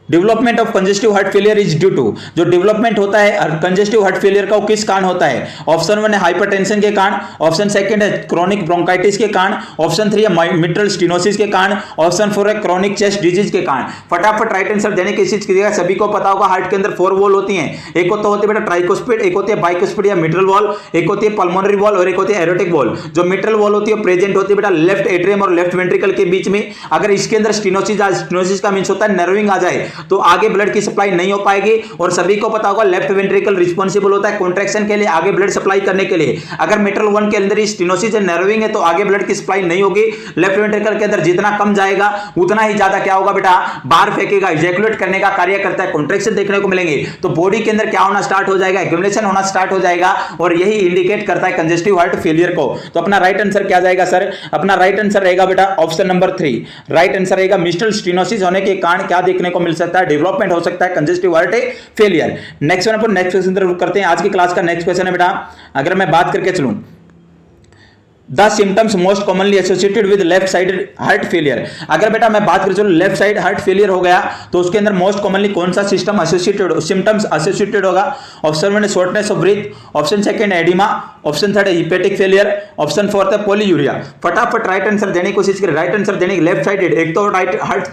development of congestive heart failure is due to, जो डेवलपमेंट होता है कंजेस्टिव हार्ट फेलियर का वो किस कारण होता है। ऑप्शन 1 है हाइपरटेंशन के कारण, ऑप्शन सेकंड है क्रोनिक ब्रोंकाइटिस के कारण, ऑप्शन 3 है मिट्रल स्टेनोसिस के कारण, ऑप्शन 4 है क्रोनिक चेस्ट डिजीज के कारण। फटाफट राइट आंसर देने की कोशिश कीजिएगा। सभी को पता होगा हार्ट के अंदर 4 वॉल होती हैं, एक तो होती है बेटा ट्राइकोस्पिड, एक होती है बाइकोस्पिड या मिट्रल वॉल, एक होती है पल्मोनरी वॉल और एक होती है एरोटिक वॉल। जो मिट्रल वॉल होती है प्रेजेंट होती है बेटा लेफ्ट एट्रियम और लेफ्ट वेंट्रिकल के बीच में। अगर इसके अंदर स्टेनोसिस का मींस होता है नर्विंग आ जाए तो आगे ब्लड की सप्लाई नहीं हो पाएगी। और सभी को पता होगा लेफ्ट वेंट्रिकल रिस्पांसिबल होता है कॉन्ट्रैक्शन के लिए, आगे ब्लड सप्लाई करने के लिए। अगर मिट्रल 1 के अंदर स्टेनोसिस है, नर्विंग है, तो आगे ब्लड की सप्लाई नहीं होगी। लेफ्ट वेंट्रिकल के अंदर जितना कम जाएगा उतना ही ज्यादा क्या होगा बेटा, बाहर फेंकेगा, इजैकुलेट करने का कार्य करता है, कॉन्ट्रैक्शन देखने को मिलेंगे। तो बॉडी के अंदर क्या होना स्टार्ट हो जाएगा, एक्यूमुलेशन होना स्टार्ट हो जाएगा और यही इंडिकेट करता है कंजेस्टिव हार्ट फेलियर को। तो अपना राइट आंसर क्या जाएगा सर, अपना राइट आंसर रहेगा बेटा ऑप्शन नंबर 3। राइट आंसर रहेगा मिट्रल स्टेनोसिस होने के कारण क्या देखने को मिल सकता है, डेवलपमेंट हो सकता है congestive heart failure. Next one अपन नेक्स्ट क्वेश्चन तरफ करते हैं। आज की क्लास का नेक्स्ट क्वेश्चन है बेटा, अगर मैं बात करके चलूं, the symptoms most commonly associated with left sided heart failure. अगर बेटा मैं बात करूं चलो लेफ्ट साइड हार्ट फेलियर हो गया तो उसके अंदर मोस्ट कॉमनली कौन सा सिस्टम एसोसिएटेड सिम्टम्स एसोसिएटेड होगा। ऑप्शन 1 है shortness of breath, option second है एडिमा, ऑप्शन थर्ड है हिपेटिक फेलियर, ऑप्शन फोर्थ है पॉलीयूरिया। फटाफट राइट आंसर देने की कोशिश करें। राइट आंसर देने की लेफ्ट साइडेड, एक तो राइट हार्ट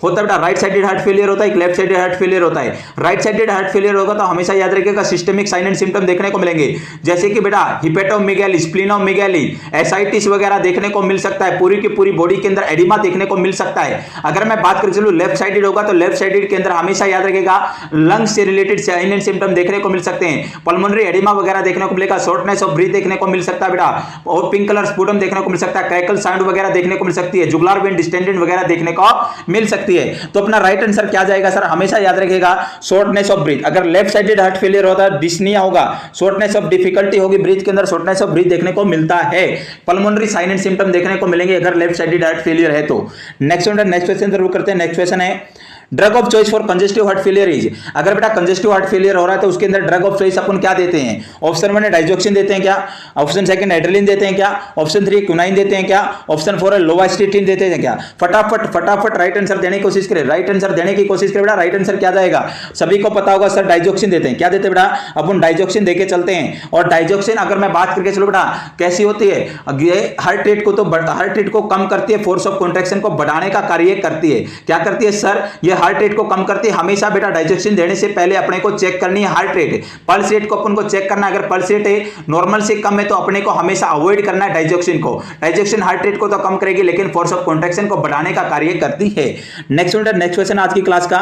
होता है बेटा राइट साइडेड हार्ट फेलियर होता है, एक लेफ्ट साइडेड हार्ट फेलियर होता है। राइट साइडेड हार्ट फेलियर होगा तो हमेशा याद रखिएगा सिस्टमिक साइन एंड सिम्टम देखने को मिलेंगे, जैसे कि बेटा हिपेटोमेगाली, स्प्लीनोमेगाली, एसाइटिस वगैरह देखने को मिल सकता है। पूरी की पूरी बॉडी के अंदर एडिमा देखने को मिल सकता है। अगर मैं बात करूं चलो लेफ्ट साइडेड होगा तो लेफ्ट साइडेड के अंदर हमेशा याद रखिएगा लंग्स से रिलेटेड साइन एंड सिम्टम देखने को मिल सकते हैं। पल्मोनरी एडिमा वगैरह देखने को मिलेगा, शॉर्टनेस ऑफ ब्रीथ देखने को मिल सकता है बेटा, और पिंक कलर स्पुटम देखने को मिल सकता है, क्रैकल साउंड वगैरह देखने को मिल सकती है, जुगुलार वेन डिस्टेंडेंट वगैरह देखने को मिल सकती है। तो अपना राइट आंसर क्या जाएगा सर, हमेशा याद रखिएगा शॉर्टनेस ऑफ ब्रीथ। अगर लेफ्ट साइडेड हार्ट फेलियर होता है डिस्निया होगा, शॉर्टनेस ऑफ डिफिकल्टी होगी, ब्रीथ के अंदर शॉर्टनेस ऑफ ब्रीथ देखने को मिलता है। पल्मोनरी साइन एंड सिम्टम देखने को मिलेंगे अगर लेफ्ट साइडेड हार्ट फेलियर है तो। नेक्स्ट क्वेश्चन जरूर करते हैं। नेक्स्ट क्वेश्चन है drug of choice for congestive heart failure is. अगर बेटा कंजेस्टिव हार्ट फेलियर हो रहा है तो उसके अंदर ड्रग ऑफ चॉइस अपन क्या देते हैं। ऑप्शन 1 है डाइजोक्सिन देते हैं क्या, ऑप्शन सेकंड एड्रेलिन देते हैं क्या, ऑप्शन 3 क्विनाइन देते हैं क्या, ऑप्शन 4 है लोवास्टेटिन देते हैं क्या। फटाफट राइट आंसर देने की कोशिश करें। राइट आंसर देने की कोशिश करें बेटा, राइट आंसर क्या जाएगा, सभी को पता होगा सर डाइजोक्सिन देते हैं। क्या देते हैं बेटा, अपन डाइजोक्सिन देके चलते हैं। और डाइजोक्सिन अगर मैं बात करके चलो बेटा कैसी होती है, ये हार्ट रेट को तो हार्ट रेट को कम करती है, फोर्स ऑफ कॉन्ट्रैक्शन को बढ़ाने का कार्य करती है। क्या करती है सर, ये हार्ट रेट को कम करती है। हमेशा बेटा डाइजेशन देने से पहले अपने को चेक करनी है हार्ट रेट, पल्स रेट को अपन को चेक करना है। अगर पल्स रेट है नॉर्मल से कम है तो अपने को हमेशा अवॉइड करना है डाइजेशन को। डाइजेशन हार्ट रेट को तो कम करेगी लेकिन फोर्स ऑफ कॉन्ट्रैक्शन को बढ़ाने का कार्य करती है। नेक्स्ट क्वेश्चन आज की क्लास का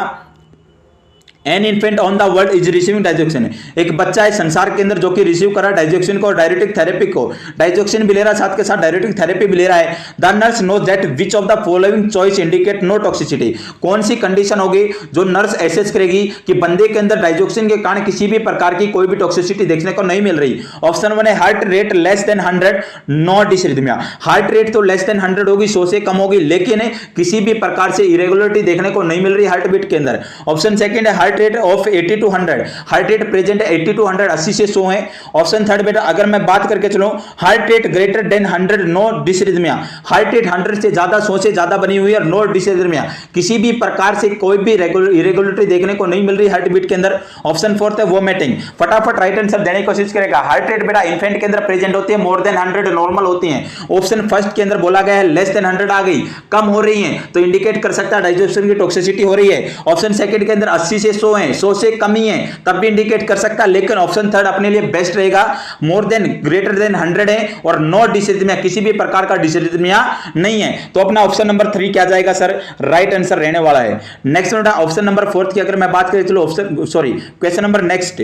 an infant on the world is receiving digoxin, एक बच्चा है संसार के अंदर जो कि रिसीव कर रहा है डाइजोक्सिन को और डायरेटिक थेरेपी को, डाइजोक्सिन भी ले रहा है साथ के साथ डायरेटिक थेरेपी भी ले रहा है। The nurse knows that which of the following choice indicate no toxicity, कौन सी कंडीशन होगी जो नर्स एसेस करेगी कि बंदे के अंदर डाइजोक्सिन के कारण किसी भी प्रकार की कोई भी टॉक्सिसिटी देखने को नहीं मिल रही। ऑप्शन 1 है heart rate less than 100, no dysrhythmia, heart rate तो लेस देन 100 होगी, 100 से कम होगी, लेकिन किसी भी प्रकार से इरेगुलरिटी देखने को नहीं मिल रही हार्ट बीट के अंदर। ऑप्शन सेकंड है heart rate of 80 to 100, heart rate present है 80 to 100, 80 से 100 है। ऑप्शन थर्ड बेटा अगर मैं बात करके चलूं heart rate greater than 100, no dysrhythmia, heart rate 100 से ज्यादा, 100 से ज्यादा बनी हुई है, नो डिसरिथमिया, किसी भी प्रकार से कोई भी इरेगुलरिटी देखने को नहीं मिल रही हार्ट बीट के अंदर। ऑप्शन फोर्थ है वोमिटिंग, फटाफट राइट आंसर देने की कोशिश करेगा। हार्ट रेट बेटा इन्फेंट के अंदर प्रेजेंट होती है, मोर देन 100 नॉर्मल होती है। ऑप्शन फर्स्ट के अंदर बोला गया है लेस देन 100 आ गई, कम हो रही है, तो इंडिकेट कर सकता है डाइजेशन की टॉक्सिसिटी हो रही है। ऑप्शन सेकंड के अंदर 80 से 100 है, 100 से कम ही है, तब भी इंडिकेट कर सकता है, लेकिन ऑप्शन थर्ड अपने लिए बेस्ट रहेगा, मोर देन ग्रेटर देन 100 है और नो डिसरिथमिया, किसी भी प्रकार का डिसरिथमिया नहीं है, तो अपना ऑप्शन नंबर 3 क्या जाएगा सर, राइट आंसर रहने वाला है। नेक्स्ट बेटा ऑप्शन नंबर 4 की अगर मैं बात करें, चलो option sorry question number next,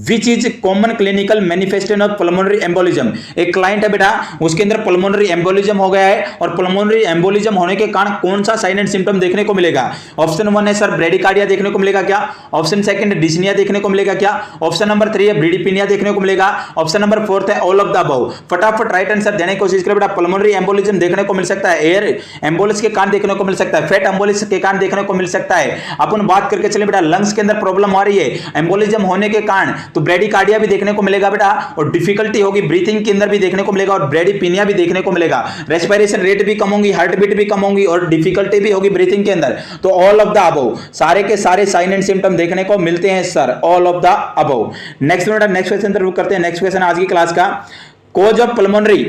which is common clinical manifestation of pulmonary embolism, एक क्लाइंट है बेटा उसके अंदर पल्मोनरी एम्बोलिज्म हो गया है और पल्मोनरी एम्बोलिज्म होने के कारण कौन सा साइन एंड सिम्टम देखने को मिलेगा। ऑप्शन 1 है सर ब्रेडिकार्डिया देखने को मिलेगा क्या, ऑप्शन सेकंड डिस्निया देखने को मिलेगा क्या, ऑप्शन नंबर 3 है ब्रीडिपिनिया देखने को मिलेगा, ऑप्शन नंबर 4 है ऑल ऑफ द अबव। फटाफट राइट आंसर देने की कोशिश करें बेटा। पल्मोनरी एम्बोलिज्म देखने को मिल सकता है, एयर एम्बोलिस के कारण देखने को मिल सकता है, फैट एम्बोलिस के कारण देखने को मिल सकता है। अपन बात करके चले बेटा लंग्स के अंदर प्रॉब्लम आ रही है एम्बोलिज्म होने के कारण, तो ब्रेडिकार्डिया भी देखने को मिलेगा बेटा और डिफिकल्टी होगी ब्रीथिंग के अंदर भी देखने को मिलेगा और ब्रेडिपिनिया भी देखने को मिलेगा, रेस्पिरेशन रेट भी कम होगी, हार्ट बीट भी कम होगी और डिफिकल्टी भी होगी ब्रीथिंग के अंदर, तो ऑल ऑफ द अबव, सारे के सारे साइन एंड सिम्टम देखने को मिलते हैं sir, all of the above. Next बेटा नेक्स्ट क्वेश्चन तरफ करते हैं। नेक्स्ट क्वेश्चन आज की क्लास का, cause of pulmonary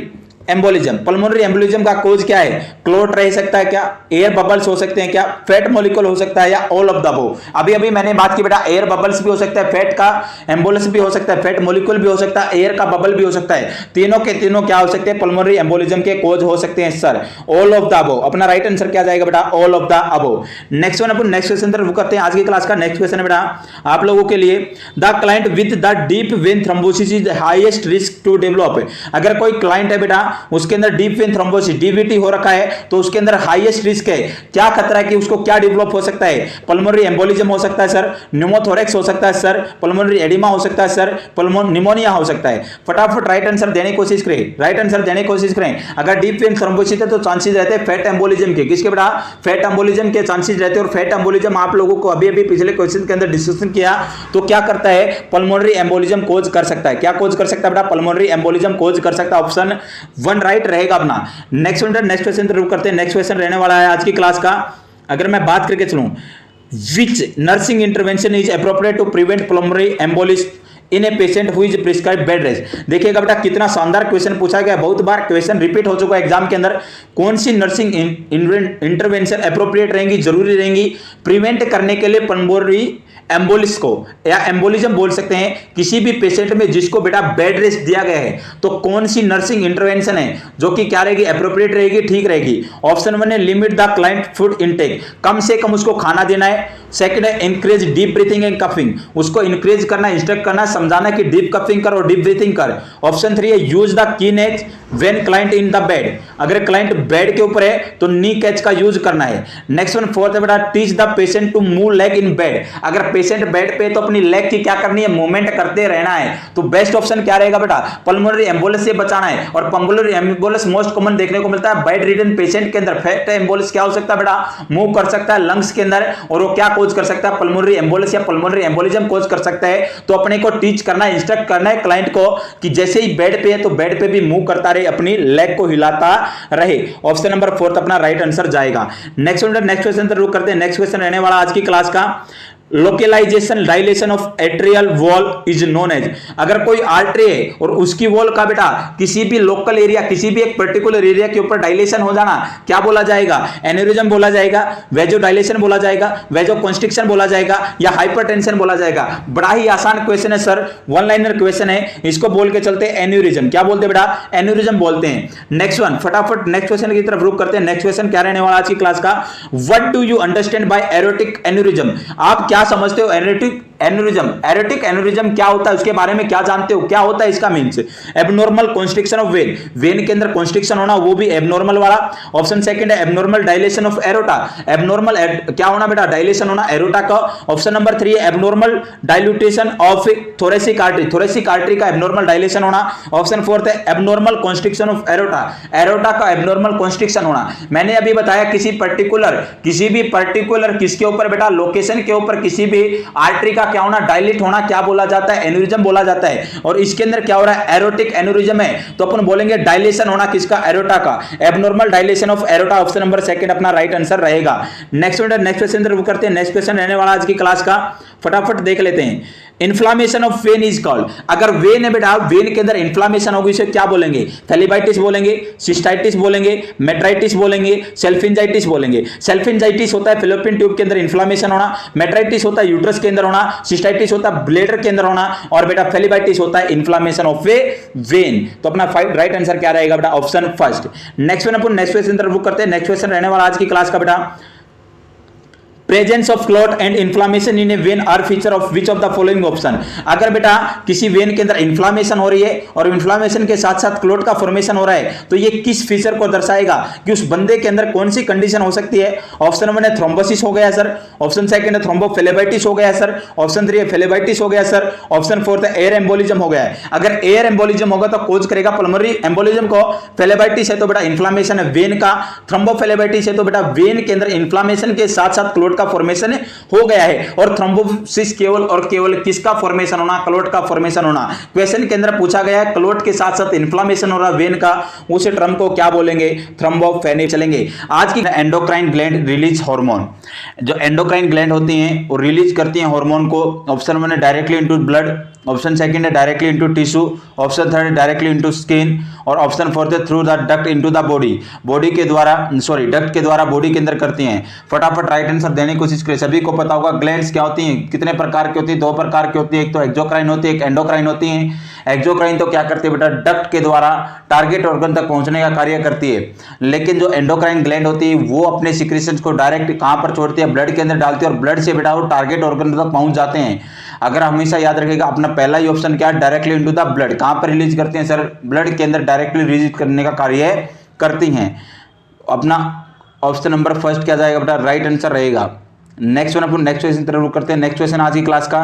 embolism, pulmonary embolism का कोज क्या है, क्लोट रह सकता है क्या, एयर बबल्स हो सकते हैं क्या, फैट मॉलिक्यूल हो सकता है या ऑल ऑफ द अबव। अभी अभी मैंने बात की बेटा एयर बबल्स भी हो सकता है, फैट का एम्बोलिस भी हो सकता है, फैट मॉलिक्यूल भी हो सकता है, एयर का बबल भी हो सकता है, तीनों के तीनों क्या हो सकते हैं, पल्मोनरी एम्बोलिज्म के कोज हो सकते हैं sir, all of the above. अपना राइट आंसर क्या जाएगा बेटा, all of the above. Next one अपन नेक्स्ट क्वेश्चन तरफ करते हैं। आज की क्लास का नेक्स्ट क्वेश्चन है बेटा आप लोगों के लिए, the client with the deep vein thrombosis is highest risk to develop, अगर कोई क्लाइंट है बेटा उसके अंदर डीप वेन थ्रोम्बोसिस डीवीटी हो रखा है तो उसके अंदर हाईएस्ट रिस्क है, क्या खतरा है कि उसको क्या डेवलप हो सकता है, पल्मोनरी एम्बोलिज्म हो सकता है सर, न्यूमोथोरेक्स हो सकता है सर, पल्मोनरी एडिमा हो सकता है सर, निमोनिया हो सकता है। फटाफट राइट आंसर देने की कोशिश करें, राइट आंसर देने की कोशिश करें। अगर डीप वेन थ्रोम्बोसिस है तो चांसेस रहते हैं फैट एम्बोलिज्म के, किसके बेटा, फैट एम्बोलिज्म के चांसेस रहते हैं और फैट एम्बोलिज्म आप लोगों को अभी अभी पिछले क्वेश्चन के अंदर डिस्कशन किया, तो क्या करता है पल्मोनरी एम्बोलिज्म कोज कर सकता है, क्या कोज कर सकता है बेटा, पल्मोनरी एम्बोलिज्म कोज कर सकता है, ऑप्शन 1 राइट रहेगा अपना। नेक्स्ट क्वेश्चन तरफ करते हैं। नेक्स्ट क्वेश्चन रहने वाला है आज की क्लास का, अगर मैं बात करके चलूं, which nursing intervention is appropriate to prevent pulmonary embolism in a patient who is prescribe bed rest. देखिएगा बेटा कितना शानदार क्वेश्चन पूछा गया, बहुत बार क्वेश्चन रिपीट हो चुका है एग्जाम के अंदर। कौन सी नर्सिंग इंटरवेंशन एप्रोप्रिएट रहेंगी, जरूरी रहेंगी प्रिवेंट करने के लिए पल्मोनरी एम्बोलिस को या एम्बोलिज्म बोल सकते हैं किसी भी पेशेंट में जिसको बेटा बेड रेस्ट दिया गया है, तो कौन सी नर्सिंग इंटरवेंशन है जो कि क्या रहेगी, एप्रोप्रिएट रहेगी, ठीक रहेगी। ऑप्शन 1 है limit the client food intake, कम से कम उसको खाना देना है। सेकंड है increase deep breathing and coughing, उसको इंक्रीज करना, इंस्ट्रक्ट करना, समझाना कि डीप कफिंग कर और डीप ब्रीथिंग कर। ऑप्शन 3 है यूज द की नेच when client in the bed, अगर क्लाइंट बेड के ऊपर है तो नी कैच का यूज करना है। नेक्स्ट वन फोर्थ है बेटा teach the patient to move leg in bed, अगर पेशेंट बेड पे तो अपनी लेग की क्या करनी है, मूवमेंट करते रहना है। तो बेस्ट ऑप्शन क्या रहेगा बेटा, पल्मोनरी एम्बोलिस से बचाना है। और पल्मोनरी एम्बोलिस मोस्ट कॉमन देखने को मिलता है बेड रिडन पेशेंट के अंदर। फैट एम्बोलिस क्या हो सकता है बेटा, मूव कर सकता है लंग्स के अंदर और वो क्या कोज कर सकता है, पल्मोनरी एम्बोलिस या पल्मोनरी एम्बोलिज्म कोज कर सकता है। तो अपने को टीच करना है, इंस्ट्रक्ट करना है क्लाइंट को कि जैसे ही बेड पे है तो बेड पे भी मूव करता रहे, अपनी लेग को हिलाता रहे। ऑप्शन नंबर 4 अपना राइट आंसर जाएगा। नेक्स्ट क्वेश्चन पर रुक करते हैं। नेक्स्ट क्वेश्चन रहने वाला आज की क्लास का, localization dilation of atrial wall is known as, अगर कोई आर्टरी है और उसकी वॉल का बेटा किसी भी लोकल एरिया, किसी भी एक पर्टिकुलर एरिया के ऊपर डायलेशन हो जाना, क्या बोला जाएगा, एन्यूरिज्म बोला जाएगा, वेजो डायलेशन बोला जाएगा, वेजो कॉन्स्ट्रिक्शन बोला जाएगा या हाइपरटेंशन बोला जाएगा। बड़ा ही आसान क्वेश्चन है सर, वन लाइनर क्वेश्चन है, इसको बोल के चलते हैं एन्यूरिज्म। क्या बोलते हैं बेटा, एन्यूरिज्म बोलते हैं। नेक्स्ट वन फटाफट नेक्स्ट क्वेश्चन की तरफ रुक करते हैं। नेक्स्ट क्वेश्चन क्या रहने वाला आज की क्लास का, what do you understand by aortic aneurysm, आप क्या क्या समझते हो एरोटिक एन्यूरिज्म? एरोटिक एन्यूरिज्म क्या होता है उसके बारे में क्या जानते हो? क्या होता है इसका means? Abnormal constriction of when, when के अंदर कॉन्स्ट्रिक्शन होना, वो भी एबनॉर्मल वाला। ऑप्शन सेकंड है abnormal dilation of aorta, abnormal क्या होना बेटा? डायलेशन होना एरोटा का। ऑप्शन नंबर 3 है abnormal dilatation of thoracic artery, thoracic artery का एबनॉर्मल डायलेशन होना। ऑप्शन 4 है abnormal constriction of aorta, aorta का एबनॉर्मल कॉन्स्ट्रिक्शन होना। मैंने अभी बताया किसी भी पर्टिकुलर किसके ऊपर बेटा? लोकेशन के ऊपर किसी भी आर्टरी का क्या होना? डायलेट होना क्या बोला जाता है? एन्यूरिज्म बोला जाता है। और इसके अंदर क्या हो रहा है? एरोटिक एन्यूरिज्म है, तो अपन बोलेंगे डायलेशन होना किसका? एरोटा का, abnormal dilation of aorta. Option number second अपना राइट आंसर रहेगा। नेक्स्ट क्वेश्चन करते हैं। नेक्स्ट क्वेश्चन रहने वाला आज की क्लास का, फटाफट देख लेते हैं। Inflammation of when is called, अगर वेन है बेटा, वेन के अंदर इन्फ्लामेशन होगी इसे क्या बोलेंगे? थैलीबाइटिस बोलेंगे, सिस्टाइटिस बोलेंगे, मेट्राइटिस बोलेंगे, सेल्फिंजाइटिस बोलेंगे। सेल्फिंजाइटिस होता है फेलोपियन ट्यूब के अंदर इन्फ्लामेशन होना, मेट्राइटिस होता है यूट्रस के अंदर होना, सिस्टाइटिस होता है ब्लैडर के अंदर होना, और बेटा थैलीबाइटिस होता है इन्फ्लामेशन ऑफ वेन। तो अपना राइट आंसर क्या रहेगा बेटा? Option first. नेक्स्ट क्वेश्चन करते हैं। नेक्स्ट क्वेश्चन रहने वाला आज की क्लास का बेटा, presence of clot and inflammation in a vein are feature of which of the following option. अगर बेटा किसी वेन के अंदर इन्फ्लामेशन हो रही है और इन्फ्लामेशन के साथ साथ क्लॉट का फॉर्मेशन हो रहा है, तो ये किस फीचर को दर्शाएगा कि उस बंदे के अंदर कौन सी कंडीशन हो सकती है? ऑप्शन 1 है थ्रोम्बोसिस हो गया सर, ऑप्शन सेकंड है थ्रोम्बोफिलेबाइटिस हो गया सर, ऑप्शन 3 है फिलेबाइटिस हो गया सर, ऑप्शन 4 है एयर एम्बोलिज्म हो गया है। अगर एयर एम्बोलिज्म होगा तो कोज करेगा पल्मोनरी एम्बोलिज्म को, फिलेबाइटिस है तो बेटा इन्फ्लामेशन है वेन का, थ्रोम्बोफिलेबाइटिस है तो बेटा वेन के अंदर इन्फ्लामेशन के साथ साथ क्लॉट का फॉर्मेशन हो गया है। और थ्रोम्बोसिस केवल किसका फॉर्मेशन होना? क्लॉट का फॉर्मेशन होना। क्वेश्चन के अंदर पूछा गया है क्लॉट के साथ साथ इन्फ्लामेशन हो रहा वेन का, उस टर्म को क्या बोलेंगे? थ्रोम्बोफेनी। चलेंगे आज की एंडोक्राइन ग्लैंड रिलीज हार्मोन, जो एंडोक्राइन ग्लैंड होती हैं वो रिलीज करती हैं हार्मोन को। ऑप्शन 1 है directly into blood, option second है directly into tissue, option third है डायरेक्टली इनटू स्किन, और ऑप्शन फोर्थ है through the duct into the body, duct के द्वारा बॉडी के अंदर करती हैं। फटाफट राइट आंसर देने की कोशिश करें। सभी को पता होगा ग्लैंड्स क्या होती हैं, कितने प्रकार की होती है? 2 प्रकार की होती है, एक तो एक्सोक्राइन होती है, एक एंडोक्राइन होती है। एक्सोक्राइन तो क्या करती है बेटा? डक्ट के द्वारा टारगेट ऑर्गन तक पहुंचने का कार्य करती है, लेकिन जो एंडोक्राइन ग्लैंड होती है वो अपने सिक्रीशंस को डायरेक्ट कहां पर छोड़ती है? ब्लड के अंदर डालती है, और ब्लड से बेटा वो टारगेट ऑर्गन तक पहुंच जाते हैं। अगर हमेशा याद रखिएगा अपना पहला ही ऑप्शन क्या है? Directly into the blood. कहां पर रिलीज करते हैं सर? ब्लड के अंदर डायरेक्टली रिलीज करने का कार्य करती हैं। अपना ऑप्शन नंबर फर्स्ट क्या जाएगा बेटा? राइट आंसर रहेगा। नेक्स्ट क्वेश्चन तरफ करते हैं। नेक्स्ट क्वेश्चन आज की क्लास का,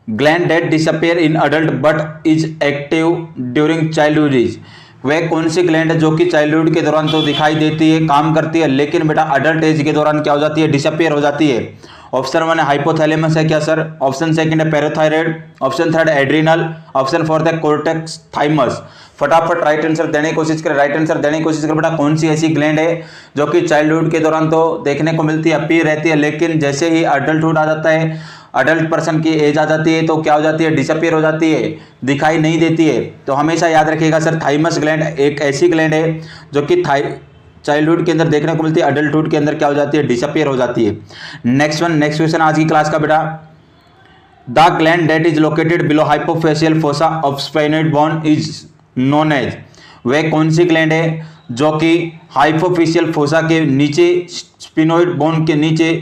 gland that disappear in adult but is active during childhood is, वह कौन सी ग्लैंड है जो कि चाइल्डहुड के दौरान तो दिखाई देती है, काम करती है, लेकिन बेटा अडल्ट एज के दौरान क्या हो जाती है? डिसअपियर हो जाती है। ऑप्शन 1 है हाइपोथैलेमस है क्या सर, ऑप्शन सेकंड है पैराथायराइड, ऑप्शन थर्ड है एड्रिनल, ऑप्शन फोर्थ है कोर्टेक्स थाइमस। फटाफट राइट आंसर देने की कोशिश करें। राइट आंसर देने की कोशिश करें बेटा, कौन सी ऐसी ग्लैंड है जो कि चाइल्डहुड के दौरान तो देखने को मिलती है, अपीयर रहती है, लेकिन जैसे ही अडल्टहुड आ जाता है, अडल्ट पर्सन की एज आ जाती है तो क्या हो जाती है? डिसअपियर हो जाती है, दिखाई नहीं देती है। तो हमेशा याद रखिएगा सर, थाइमस ग्लैंड एक ऐसी ग्लैंड है जो कि चाइल्डहुड के अंदर देखने को मिलती है, अडल्टहुड के अंदर क्या हो जाती है? डिसअपियर हो जाती है। नेक्स्ट क्वेश्चन आज की क्लास का बेटा, the gland that is located below hypophyseal fossa of sphenoid bone is known as, वह कौन सी ग्लैंड है जो कि हाइपोफेशियल फोसा के नीचे, स्फेनोइड बोन के नीचे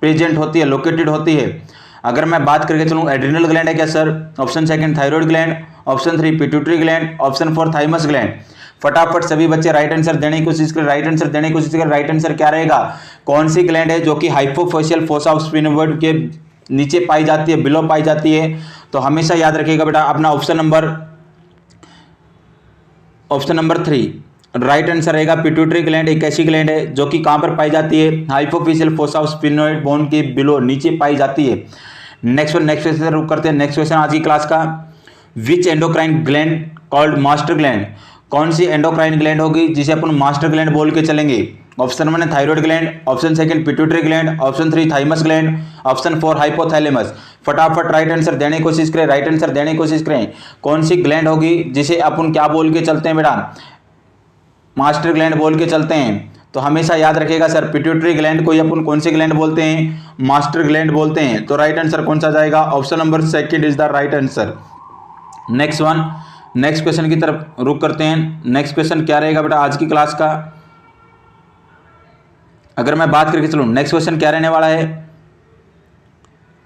प्रेजेंट होती है, लोकेटेड होती है? अगर मैं बात करके चलूँ, एड्रिनल ग्लैंड है क्या sir, option second thyroid gland, option 3 pituitary gland, option 4 thymus gland. फटाफट सभी बच्चे राइट आंसर देने की कोशिश करें। राइट आंसर देने की कोशिश करें। राइट आंसर क्या रहेगा? कौन सी ग्लैंड है जो कि हाइपोफेशियल फोसा ऑफ स्फेनोइड के नीचे पाई जाती है, बिलो पाई जाती है? तो हमेशा याद रखिएगा बेटा अपना ऑप्शन नंबर 3 राइट आंसर रहेगा। पिट्यूटरी ग्लैंड एक ऐसी ग्लैंड है जो कि कहां पर पाई जाती है? हाइपोफेशियल फोसा ऑफ स्फेनोइड बोन के बिलो, नीचे पाई जाती है। नेक्स्ट क्वेश्चन रुक करते हैं। नेक्स्ट क्वेश्चन आज की क्लास का, which endocrine gland called master gland, कौन सी एंडोक्राइन ग्लैंड होगी जिसे अपन मास्टर ग्लैंड बोल के चलेंगे? ऑप्शन 1 है thyroid gland, option second pituitary gland, option 3 thymus gland, option 4 hypothalamus. फटाफट राइट आंसर देने की कोशिश करें। राइट आंसर देने की कोशिश करें। कौन सी ग्लैंड होगी जिसे अपन क्या बोल के चलते हैं बेटा? मास्टर ग्लैंड बोल के चलते हैं। तो हमेशा याद रखिएगा सर, पिट्यूटरी ग्लैंड को अपन कौन सी ग्लैंड बोलते हैं? मास्टर ग्लैंड बोलते हैं। तो राइट आंसर कौन सा जाएगा? Option number second is the right answer. Next question की तरफ रुक करते हैं। नेक्स्ट क्वेश्चन क्या रहेगा बेटा आज की क्लास का? अगर मैं बात करके चलूँ, नेक्स्ट क्वेश्चन क्या रहने वाला है?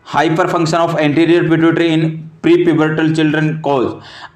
Hyper function of anterior pituitary in pre pubertal children cause.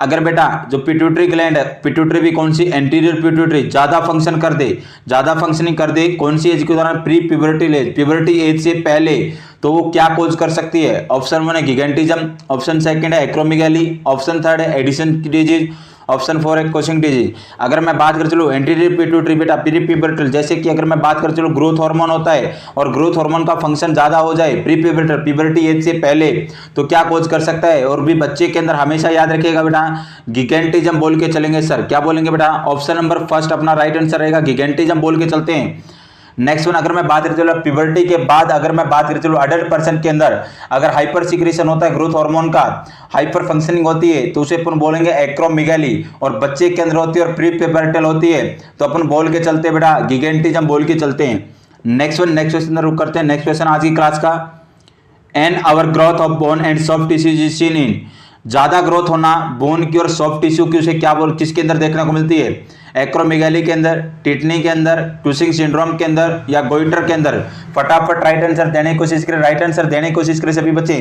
अगर बेटा जो पिट्यूटरी ग्लैंड है, पिट्यूटरी भी कौन सी, एंटीरियर पिट्यूटरी ज्यादा फंक्शन कर दे, ज्यादा फंक्शनिंग कर दे कौन सी एज के दौरान, pre pubertal age, puberty as से पहले, तो वो क्या कोज कर सकती है। ऑप्शन 1 है गिगेंटिज्म, ऑप्शन 2 है एक्रोमेगाली, ऑप्शन 3 है एडिशन डिजीज, ऑप्शन 4 है कोशिंग डिजीज। अगर मैं बात कर चलूँ एंटीरियर पिट्यूटरी बेटा प्री प्यूबर्टल, जैसे कि अगर मैं बात कर चलूँ ग्रोथ हार्मोन होता है और ग्रोथ हार्मोन का फंक्शन ज्यादा हो जाए प्री प्यूबर्टल, प्यूबर्टी एज से पहले, तो क्या कोज कर सकता है। और भी बच्चे के अंदर हमेशा याद रखिएगा बेटा गिगेंटिज्म बोल के चलेंगे सर। क्या बोलेंगे बेटा, ऑप्शन नंबर फर्स्ट अपना राइट आंसर रहेगा, गिगेंटिज्म बोल के चलते हैं। नेक्स्ट वन, अगर मैं बात करते चलूँ प्यूबर्टी के बाद, अगर मैं बात करते चलूँ अडल्ट पर्सन के अंदर अगर हाइपर सिक्रेशन होता है ग्रोथ हार्मोन का, हाइपर फंक्शनिंग होती है, तो उसे अपन बोलेंगे एक्रोमेगाली। और बच्चे के अंदर होती है और प्री प्यूबर्टल होती है, तो अपन बोल के चलते हैं बेटा गिगेंटिज्म बोल के चलते हैं। नेक्स्ट वन, नेक्स्ट क्वेश्चन रुक करते हैं। नेक्स्ट क्वेश्चन आज की क्लास का, an hour growth of bone and soft tissue is seen in. ज्यादा ग्रोथ होना बोन की और सॉफ्ट टिश्यू की, उसे क्या बोल, किसके अंदर देखने को मिलती है, एक्रोमेगाली के अंदर, टिटनी के अंदर, क्यूसिंग सिंड्रोम के अंदर या गोइटर के अंदर। फटाफट राइट आंसर देने की कोशिश करें, राइट आंसर देने की कोशिश करें सभी बच्चे।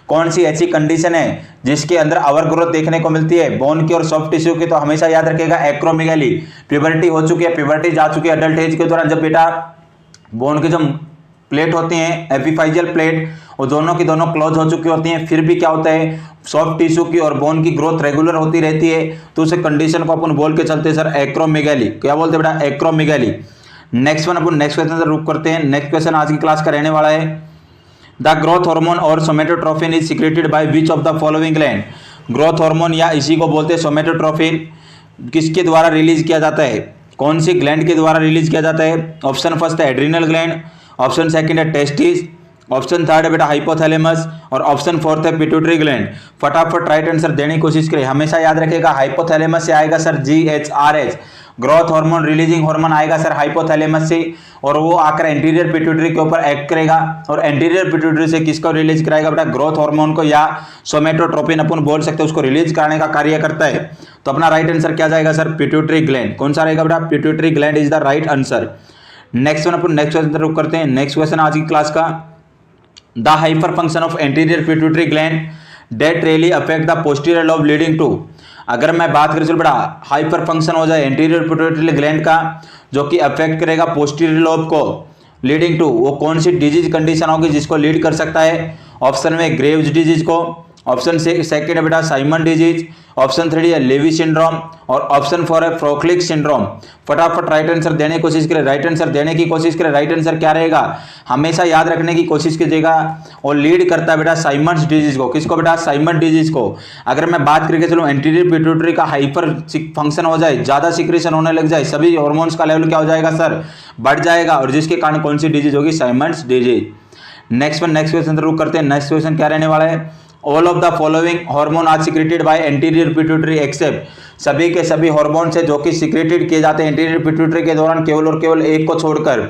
कौन सी ऐसी कंडीशन है जिसके अंदर आवर ग्रोथ देखने को मिलती है बोन की और सॉफ्ट टिश्यू की, तो हमेशा याद रखिएगा एक्रोमेगाली। प्यूबर्टी हो चुकी है, प्यूबर्टी जा चुकी है अडल्ट एज के दौरान, जब बेटा बोन की जो प्लेट होती हैं एपिफाइजियल प्लेट, वो दोनों की दोनों क्लोज हो चुकी होती हैं, फिर भी क्या होता है सॉफ्ट टिश्यू की और बोन की ग्रोथ रेगुलर होती रहती है, तो उस कंडीशन को अपन बोल के चलते हैं सर एक्रोमेगाली। क्या बोलते हैं बेटा, एक्रोमेगाली। नेक्स्ट वन, अपन नेक्स्ट क्वेश्चन रुक करते हैं। नेक्स्ट क्वेश्चन आज की क्लास का रहने वाला है, द ग्रोथ हार्मोन और somatotrophin is secreted by which of the following gland. Growth hormone या इसी को बोलते हैं सोमेटोट्रोफिन, किसके द्वारा रिलीज किया जाता है, कौन सी ग्लैंड के द्वारा रिलीज किया जाता है। ऑप्शन फर्स्ट है एड्रिनल ग्लैंड, ऑप्शन सेकंड है टेस्टिस, ऑप्शन थर्ड है बेटा हाइपोथैलेमस और ऑप्शन फोर्थ है पिट्यूटरी ग्लैंड। फटाफट राइट आंसर देने की कोशिश करें। हमेशा याद रखिएगा हाइपोथैलेमस से आएगा sir GHRH, growth hormone releasing hormone आएगा सर हाइपोथैलेमस से, और वो आकर एंटीरियर पिट्यूटरी के ऊपर एक्ट करेगा और एंटीरियर पिट्यूटरी से किसको रिलीज कराएगा बेटा, ग्रोथ हार्मोन को, या सोमेटोट्रोपिन अपन बोल सकते हैं, उसको रिलीज कराने का कार्य करता है। तो अपना राइट आंसर क्या जाएगा सर, पिट्यूटरी ग्लैंड। कौन सा रहेगा बेटा, pituitary gland is the right answer. Next one, अपन नेक्स्ट क्वेश्चन रुक करते हैं। नेक्स्ट क्वेश्चन आज की क्लास का, the hyper function of anterior pituitary gland that really affect the posterior lobe leading to. अगर मैं बात करें चलो बेटा हाइपर फंक्शन हो जाए एंटीरियर पिट्यूटरी ग्लैंड का, जो कि अफेक्ट करेगा पोस्टीरियर लोब को, लीडिंग टू, वो कौन सी डिजीज कंडीशन होगी जिसको लीड कर सकता है। ऑप्शन में ग्रेव्स डिजीज को, ऑप्शन सेकंड है बेटा साइमन डिजीज, ऑप्शन 3 है लेवी सिंड्रोम और ऑप्शन 4 है फ्रोक्लिक सिंड्रोम। फटाफट राइट आंसर देने की कोशिश करें, राइट आंसर देने की कोशिश करें। राइट आंसर क्या रहेगा, हमेशा याद रखने की कोशिश कीजिएगा, और लीड करता है बेटा साइमन डिजीज को। किसको बेटा, साइमन डिजीज को। अगर मैं बात करके चलूँ एंटीरियर पिट्यूटरी का हाइपर फंक्शन हो जाए, ज्यादा सिक्रेशन होने लग जाए, सभी हार्मोन्स का लेवल क्या हो जाएगा सर, बढ़ जाएगा, और जिसके कारण कौन सी डिजीज होगी, साइमन डिजीज। नेक्स्ट क्वेश्चन जरूर करते हैं। नेक्स्ट क्वेश्चन क्या रहने वाला है, all of the following hormone are secreted by anterior pituitary except. सभी के सभी हार्मोन से जो कि सिक्रेटेड किए जाते हैं एंटीरियर पिट्यूटरी के दौरान, केवल और केवल एक को छोड़कर।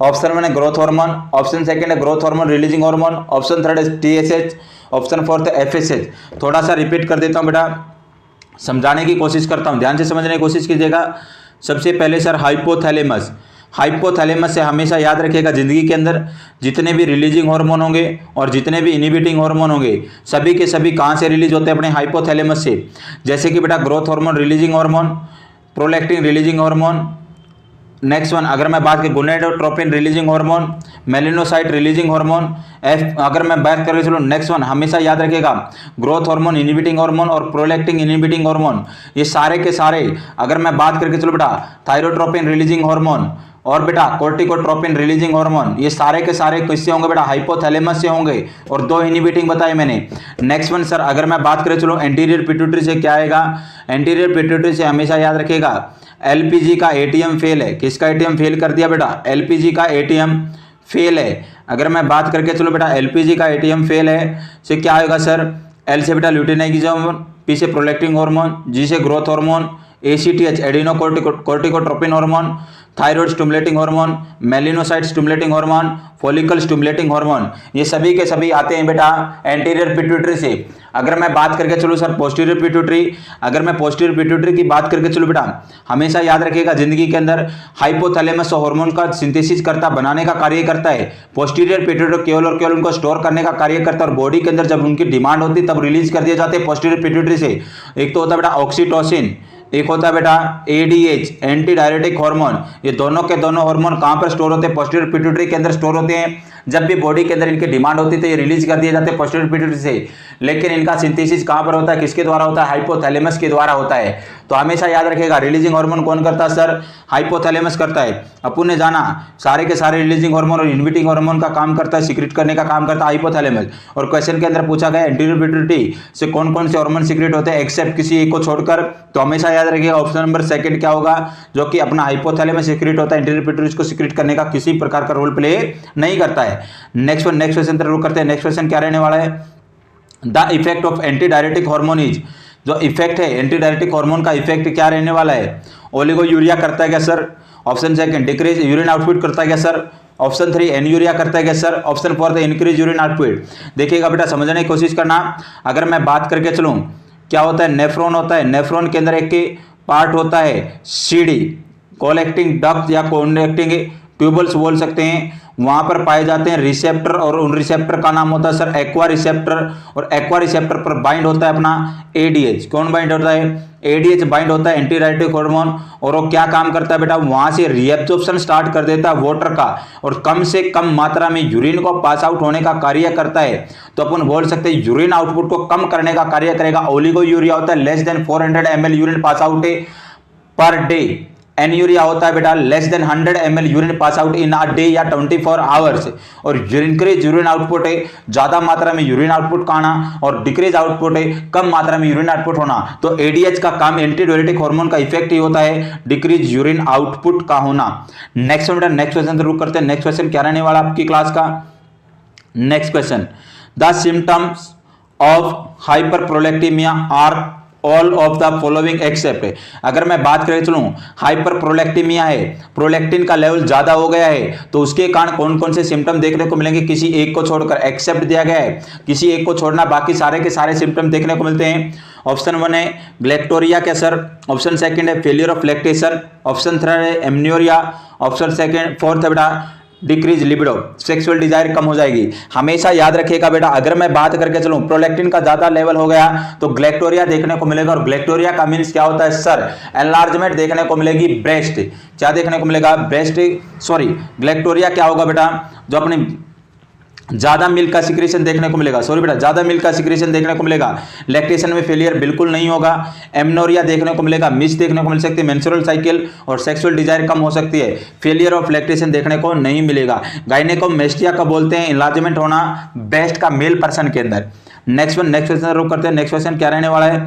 ऑप्शन 1 है ग्रोथ हार्मोन, ऑप्शन सेकंड है growth hormone releasing hormone, option third है TSH, ऑप्शन फोर्थ है FSH। थोड़ा सा रिपीट कर देता हूं बेटा, समझाने की कोशिश करता हूं, ध्यान से समझने की कोशिश कीजिएगा। सबसे पहले सर हाइपोथैलेमस, हाइपोथैलेमस से हमेशा याद रखिएगा जिंदगी के अंदर जितने भी रिलीजिंग हार्मोन होंगे और जितने भी इनहिबिटिंग हार्मोन होंगे, सभी के सभी कहाँ से रिलीज होते हैं, अपने हाइपोथैलेमस से। जैसे कि बेटा growth hormone releasing hormone, prolactin releasing hormone. Next one, अगर मैं बात करूँ gonadotropin releasing hormone, melanocyte releasing hormone. अगर मैं बात करें चलो नेक्स्ट वन, हमेशा याद रखिएगा ग्रोथ हार्मोन इनहिबिटिंग हार्मोन और प्रोलैक्टिन इनहिबिटिंग हार्मोन, ये सारे के सारे। अगर मैं बात करके चलो बेटा थायरोट्रोपिन रिलीजिंग हार्मोन और बेटा कोर्टिकोट्रोपिन रिलीजिंग हार्मोन, ये सारे के सारे किससे होंगे बेटा, हाइपोथैलेमस से होंगे, और 2 इनहिबिटिंग बताए मैंने। नेक्स्ट वन सर, अगर मैं बात करें चलो एंटीरियर पिट्यूटरी से क्या आएगा, एंटीरियर पिट्यूटरी से हमेशा याद रखिएगा LPG का ATM फेल है। किसका ATM फेल कर दिया बेटा, LPG का ATM फेल है। अगर मैं बात करके चलो बेटा LPG का ATM फेल है से क्या आएगा सर, L से बेटा ल्यूटिनाइजिंग हार्मोन, P से प्रोलैक्टिन हार्मोन, G से growth hormone, ACTH adeno corticotropin hormone, thyroid stimulating hormone, melanocyte stimulating hormone, follicle stimulating hormone, ये सभी के सभी आते हैं बेटा एंटीरियर पिट्यूटरी से। अगर मैं बात करके चलूँ सर पोस्टीरियर पिट्यूटरी, अगर मैं पोस्टीरियर पिट्यूटरी की बात करके चलूँ बेटा, हमेशा याद रखिएगा जिंदगी के अंदर हाइपोथैलेमस हार्मोन का सिंथेसिस करता, बनाने का कार्य करता है। पोस्टीरियर पिट्यूटरी केवल और केवल उनको स्टोर करने का कार्य करता है और बॉडी के अंदर जब उनकी डिमांड होती है तब रिलीज कर दिए जाते हैं पोस्टीरियर पिट्यूटरी से। एक तो होता है बेटा ऑक्सीटोसिन, एक होता है बेटा एडीएच एंटी डायरेटिक हार्मोन। ये दोनों के दोनों हार्मोन कहां पर स्टोर होते हैं? पोस्टीरियर पिट्यूटरी के अंदर स्टोर होते हैं। जब भी बॉडी के अंदर इनकी डिमांड होती है तो ये रिलीज कर दिए जाते हैं पोस्टीरियर पिट्यूटरी से। लेकिन इनका सिंथेसिस कहां पर होता है, किसके द्वारा होता है? हाइपोथैलेमस के द्वारा होता है। तो हमेशा याद रखिएगा रिलीजिंग हार्मोन कौन करता है सर? हाइपोथैलेमस करता है। अपन ने जाना सारे के सारे रिलीजिंग हार्मोन और इन्हिबिटिंग हार्मोन का काम करता है, सीक्रेट करने का काम करता है हाइपोथैलेमस। और क्वेश्चन के अंदर पूछा गया एंटीरियर पिट्यूटरी से कौन कौन से हार्मोन सीक्रेट होते हैं एक्सेप्ट किसी एक को छोड़कर, तो हमेशा याद रखिएगा ऑप्शन नंबर सेकंड क्या होगा, जो कि अपना हाइपोथैलेमस सीक्रेट होता है, इंटीरियर पिट्यूटरी को सीक्रेट करने का किसी प्रकार का रोल प्ले नहीं करता है। नेक्स्ट क्वेश्चन तरफ रुक करते हैं। नेक्स्ट क्वेश्चन क्या रहने वाला है? The effect of anti diuretic hormone is, जो इफेक्ट है एंटी डायरेटिक हार्मोन का इफेक्ट क्या रहने वाला है? ओलिगो यूरिया करता है क्या sir? Option second decrease urine output करता है क्या सर? ऑप्शन 3 एन्यूरिया करता है क्या sir? Option 4 the increase urine output. देखिएगा बेटा समझने की कोशिश करना। अगर मैं बात करके चलूं क्या होता है, नेफ्रॉन होता है, नेफ्रॉन के अंदर एक पार्ट होता है सीडी, कलेक्टिंग डक्ट या कनेक्टिंग ट्यूबल्स बोल सकते हैं, वहां पर पाए जाते हैं रिसेप्टर, और उन रिसेप्टर का नाम होता है सर एक्वा रिसेप्टर। और एक्वा रिसेप्टर पर बाइंड होता है अपना एडीएच। कौन बाइंड होता है? एडीएच बाइंड होता है एंटी डायरेटिक हार्मोन। और वो क्या काम करता है बेटा, वहां से रीएब्जॉर्प्शन स्टार्ट कर देता है वाटर का, और कम से कम मात्रा में यूरिन को पास आउट होने का कार्य करता है। तो अपन बोल सकते हैं यूरिन आउटपुट को कम करने का कार्य करेगा। ओलिगो यूरिया होता है less than 400 ml urine pass out per day. Anuria होता है बेटा less than 100 ml urine pass out in a day या 24 आवर्स। और इंक्रीज यूरिन आउटपुट है ज्यादा मात्रा में यूरिन आउटपुट का आना, और डिक्रीज आउटपुट है कम मात्रा में यूरिन आउटपुट होना। तो एडीएच का काम एंटी डायरेटिक हार्मोन का इफेक्ट ही होता है डिक्रीज यूरिन आउटपुट का होना। नेक्स्ट क्वेश्चन रुक करते हैं। नेक्स्ट क्वेश्चन क्या रहने वाला आपकी क्लास का? Next question, the symptoms of hyperprolactinaemia are all of the following except. अगर मैं बात करें चलूं हाइपर प्रोलेक्टेमिया है, प्रोलेक्टिन का लेवल ज्यादा हो गया है, तो उसके कारण कौन कौन से सिम्टम देखने को मिलेंगे? किसी एक को छोड़कर, एक्सेप्ट दिया गया है, किसी एक को छोड़ना, बाकी सारे के सारे सिम्टम देखने को मिलते हैं। ऑप्शन 1 है ग्लैक्टोरिया क्या सर? ऑप्शन सेकंड है फेलियर ऑफ लैक्टेशन, ऑप्शन 3 है एमन्योरिया, ऑप्शन सेकंड 4th है बेटा डिक्रीज लिबिडो, सेक्सुअल डिजायर कम हो जाएगी। हमेशा याद रखिएगा बेटा अगर मैं बात करके चलूं प्रोलैक्टिन का ज्यादा लेवल हो गया तो ग्लैक्टोरिया देखने को मिलेगा। और ग्लैक्टोरिया का मीन्स क्या होता है सर? एनलार्जमेंट देखने को मिलेगी ब्रेस्ट। क्या देखने को मिलेगा? ब्रेस्ट, सॉरी ग्लैक्टोरिया क्या होगा बेटा? जो अपने ज्यादा मिल्क का सिक्रेशन देखने को मिलेगा, सॉरी बेटा ज्यादा मिल्क का सिक्रेशन देखने को मिलेगा। लैक्टेशन में फेलियर बिल्कुल नहीं होगा। एमनोरिया देखने को मिलेगा, मिस देखने को मिल सकती है, मेंस्ट्रुअल साइकिल और सेक्सुअल डिजायर कम हो सकती है। फेलियर ऑफ लैक्टेशन देखने को नहीं मिलेगा। गायनेकोमेस्टिया का बोलते हैं इनलार्जमेंट होना ब्रेस्ट का मेल पर्सन के अंदर। नेक्स्ट क्वेश्चन रुक करते हैं। नेक्स्ट क्वेश्चन क्या रहने वाला है?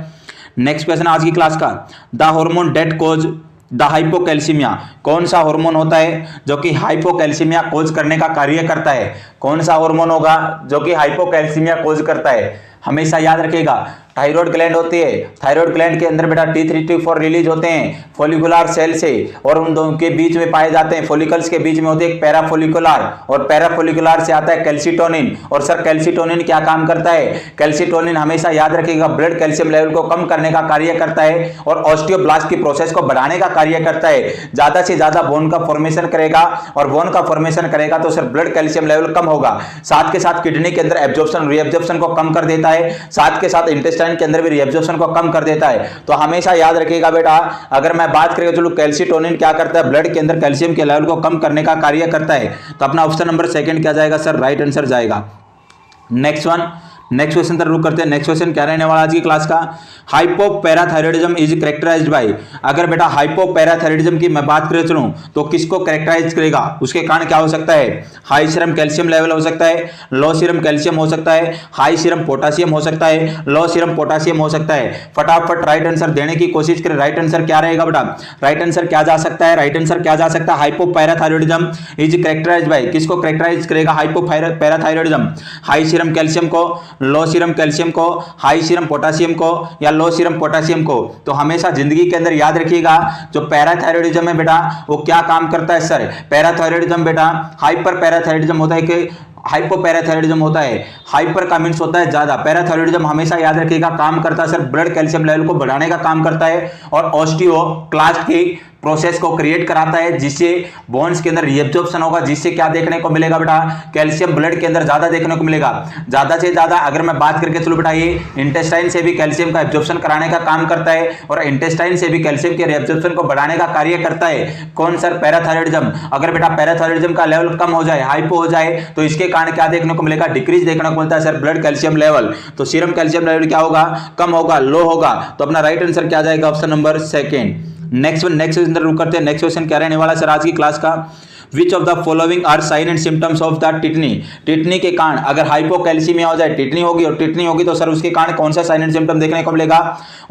नेक्स्ट क्वेश्चन आज की क्लास का, the hormone that cause the hypocalcemia. कौन सा हार्मोन होता है जो कि हाइपोकैल्सीमिया कोज करने का कार्य करता है? कौन सा हार्मोन होगा जो कि हाइपोकैल्सीमिया कोज करता है? हमेशा याद रखिएगा थायराइड ग्लैंड होती है, थायराइड ग्लैंड के अंदर बेटा T3 T4 रिलीज होते हैं फोलिकुलर सेल से, और उन दोनों के बीच में पाए जाते हैं, फोलिकल्स के बीच में होते हैं पैराफोलिकुलर, और पैराफोलिकुलर से आता है कैल्सिटोनिन। और सर कैल्सिटोनिन क्या काम करता है? कैल्सिटोनिन हमेशा याद रखिएगा ब्लड कैल्शियम लेवल को कम करने का कार्य करता है और ऑस्टियोब्लास्ट की प्रोसेस को बढ़ाने का कार्य करता है। ज्यादा से ज्यादा बोन का फॉर्मेशन करेगा, और बोन का फॉर्मेशन करेगा तो सर ब्लड कैल्शियम लेवल कम होगा। साथ के साथ किडनी के अंदर एब्जॉर्प्शन रीएब्जॉर्प्शन को कम कर देता है, साथ के साथ इंटेस्टाइन के अंदर भी रीएब्जॉर्प्शन को कम कर देता है। तो हमेशा याद रखिएगा बेटा अगर मैं बात करें चलो कैल्सिटोनिन क्या करता है? ब्लड के अंदर कैल्शियम के लेवल को कम करने का कार्य करता है। तो अपना ऑप्शन नंबर सेकंड क्या जाएगा सर? राइट आंसर जाएगा। नेक्स्ट क्वेश्चन तक रुक करते हैं। नेक्स्ट क्वेश्चन क्या रहने वाला आज की क्लास का? Hypoparathyroidism is characterized by. अगर बेटा हाइपोपैराथायरॉयडिज्म की मैं बात करें चलूं तो किसको कैरेक्टराइज करेगा? उसके कारण क्या हो सकता है? हाई सीरम कैल्शियम लेवल हो सकता है, लो सीरम कैल्शियम हो सकता है, हाई सीरम पोटासियम हो सकता है, लो सीरम पोटासियम हो सकता है। फटाफट राइट आंसर देने की कोशिश करें। राइट आंसर क्या रहेगा बेटा? राइट आंसर क्या जा सकता है? राइट आंसर क्या जा सकता है? हाइपोपैराथायरॉयडिज्म इज कैरेक्टराइज्ड बाय, किसको कैरेक्टराइज करेगा हाइपोपैराथायरॉयडिज्म? हाई सीरम कैल्शियम को, लो सीरम कैल्शियम को, हाई सीरम पोटासियम को या लो सीरम पोटासियम को। तो हमेशा जिंदगी के अंदर याद रखिएगा जो पैराथायरॉयडिज्म है बेटा वो क्या काम करता है सर। पैराथायरॉयडिज्म बेटा हाइपर पैराथायरॉयडिज्म होता है कि हाइपोपैराथायरॉयडिज्म होता है। हाइपर का मींस होता है ज्यादा, पैराथायरॉयडिज्म हमेशा याद रखिएगा काम करता है सर ब्लड कैल्शियम लेवल को बढ़ाने का काम करता है और ऑस्टियोक्लास्ट की प्रोसेस को क्रिएट कराता है जिससे बोन्स के अंदर रीएब्जॉर्प्शन होगा, जिससे क्या देखने को मिलेगा बेटा कैल्शियम ब्लड के अंदर ज्यादा देखने को मिलेगा। ज्यादा से ज्यादा अगर मैं बात करके चलो बेटा ये इंटेस्टाइन से भी कैल्शियम का एब्जॉर्प्शन कराने का काम करता है और इंटेस्टाइन से भी कैल्शियम के रीएब्जॉर्प्शन को बढ़ाने का कार्य करता है कौन सर, पैराथायरॉयडिज्म। अगर बेटा पैराथायरॉयडिज्म का लेवल कम हो जाए, हाइपो हो जाए तो इसके कारण क्या देखने को मिलेगा, डिक्रीज देखने को मिलता है सर ब्लड कैल्शियम लेवल। तो सीरम कैल्शियम लेवल क्या होगा, कम होगा, लो होगा। तो अपना राइट आंसर क्या जाएगा, option number second. Next question रुक करते हैं। नेक्स्ट क्वेश्चन क्या रहने वाला सर आज की क्लास का, which of the following are sign and symptoms of the tetany. Tetany के कारण अगर हाइपोकैल्सीमिया हो जाए टिटनी होगी और टिटनी होगी तो सर उसके कारण कौन सा साइन एंड सिम्टम देखने को मिलेगा।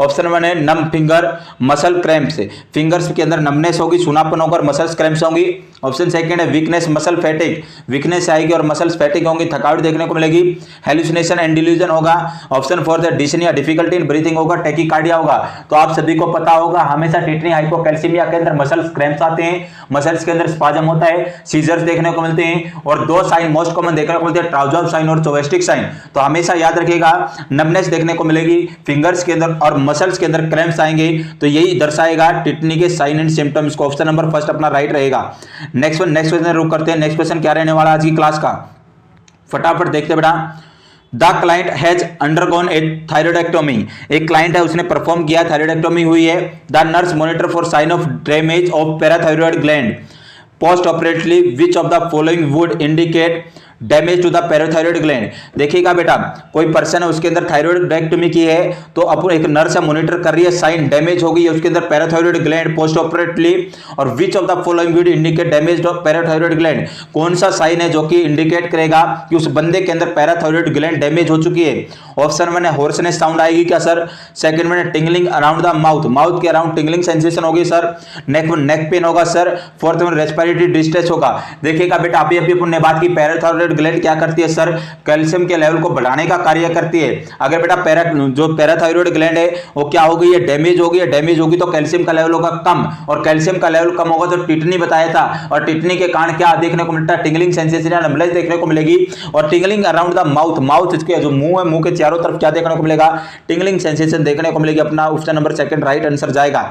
ऑप्शन 1 है नम फिंगर मसल क्रैम्प्स, फिंगर्स के अंदर नमनेस होगी, सूनापन होगा और मसल्स क्रैम्प्स होंगी। ऑप्शन सेकंड है वीकनेस मसल फैटिक, वीकनेस आएगी और मसल्स फैटिक होंगी, थकावट देखने को मिलेगी। हेलुसिनेशन एंड डिल्यूजन होगा। ऑप्शन 4 है डिस्निया, डिफिकल्टी इन ब्रीथिंग होगा, टैकीकार्डिया होगा। तो आप सभी को पता होगा हमेशा टिटनी हाइपोकैल्सीमिया के अंदर मसल्स क्रैम्प्स आते हैं, मसल्स के अंदर स्पाजम होता है, सीजर्स देखने को मिलते हैं और दो साइन मोस्ट कॉमन देखने को मिलते हैं, ट्राउजर साइन और चोवेस्टिक साइन। तो हमेशा याद रखिएगा नमनेस देखने को मिलेगी फिंगर्स के अंदर और मसल्स के अंदर क्रैम्प्स आएंगे, तो यही दर्शाएगा टिटनी के साइन एंड सिम्टम्स को। ऑप्शन नंबर फर्स्ट अपना राइट रहेगा। नेक्स्ट क्वेश्चन रुक करते हैं। नेक्स्ट क्वेश्चन क्या रहने वाला आज की क्लास का, फटाफट देखते बेटा। The client has undergone a thyroidectomy, एक क्लाइंट है उसने परफॉर्म किया, थायरॉयडेक्टोमी हुई है। The nurse monitor for sign of damage of parathyroid gland post operatively, which of the following would indicate damage to the parathyroid gland. देखिएगा बेटा कोई person है उसके अंदर थायरॉयडेक्टोमी की है तो अपन एक नर्स मॉनिटर कर रही है, साइन डैमेज हो गई है उसके अंदर पैराथायरॉयड ग्लैंड पोस्ट ऑपरेटिवली, और विच of the following would indicate damage of parathyroid gland, कौन सा साइन है जो कि इंडिकेट करेगा कि उस बंदे के अंदर पैराथायरॉयड ग्लैंड डैमेज हो चुकी है। ऑप्शन 1 है हॉर्सनेस साउंड आएगी क्या सर। सेकंड में tingling around the mouth, mouth के अराउंड टिंगलिंग सेंसेशन होगी सर। नेक पेन होगा सर। फोर्थ में रेस्पिरेटरी डिस्ट्रेस होगा। देखिएगा बेटा अभी अपन ने बात की पैराथायरॉयड ग्लैंड क्या करती है सर, कैल्शियम के लेवल को बढ़ाने का कार्य करती है। अगर बेटा जो पैराथायरॉयड ग्लैंड है वो क्या हो गई है, डैमेज हो गई है, डैमेज होगी तो कैल्शियम का लेवल होगा कम, और कैल्शियम का लेवल कम होगा तो टिटनी बताया था, और टिटनी के कारण क्या देखने को मिलता है, टिंगलिंग सेंसेशन या नमनेस देखने को मिलेगी, और tingling around the mouth, mouth इसके जो मुंह है मुंह के चारों तरफ क्या देखने को मिलेगा, टिंगलिंग सेंसेशन देखने को मिलेगी। अपना option number second right answer जाएगा।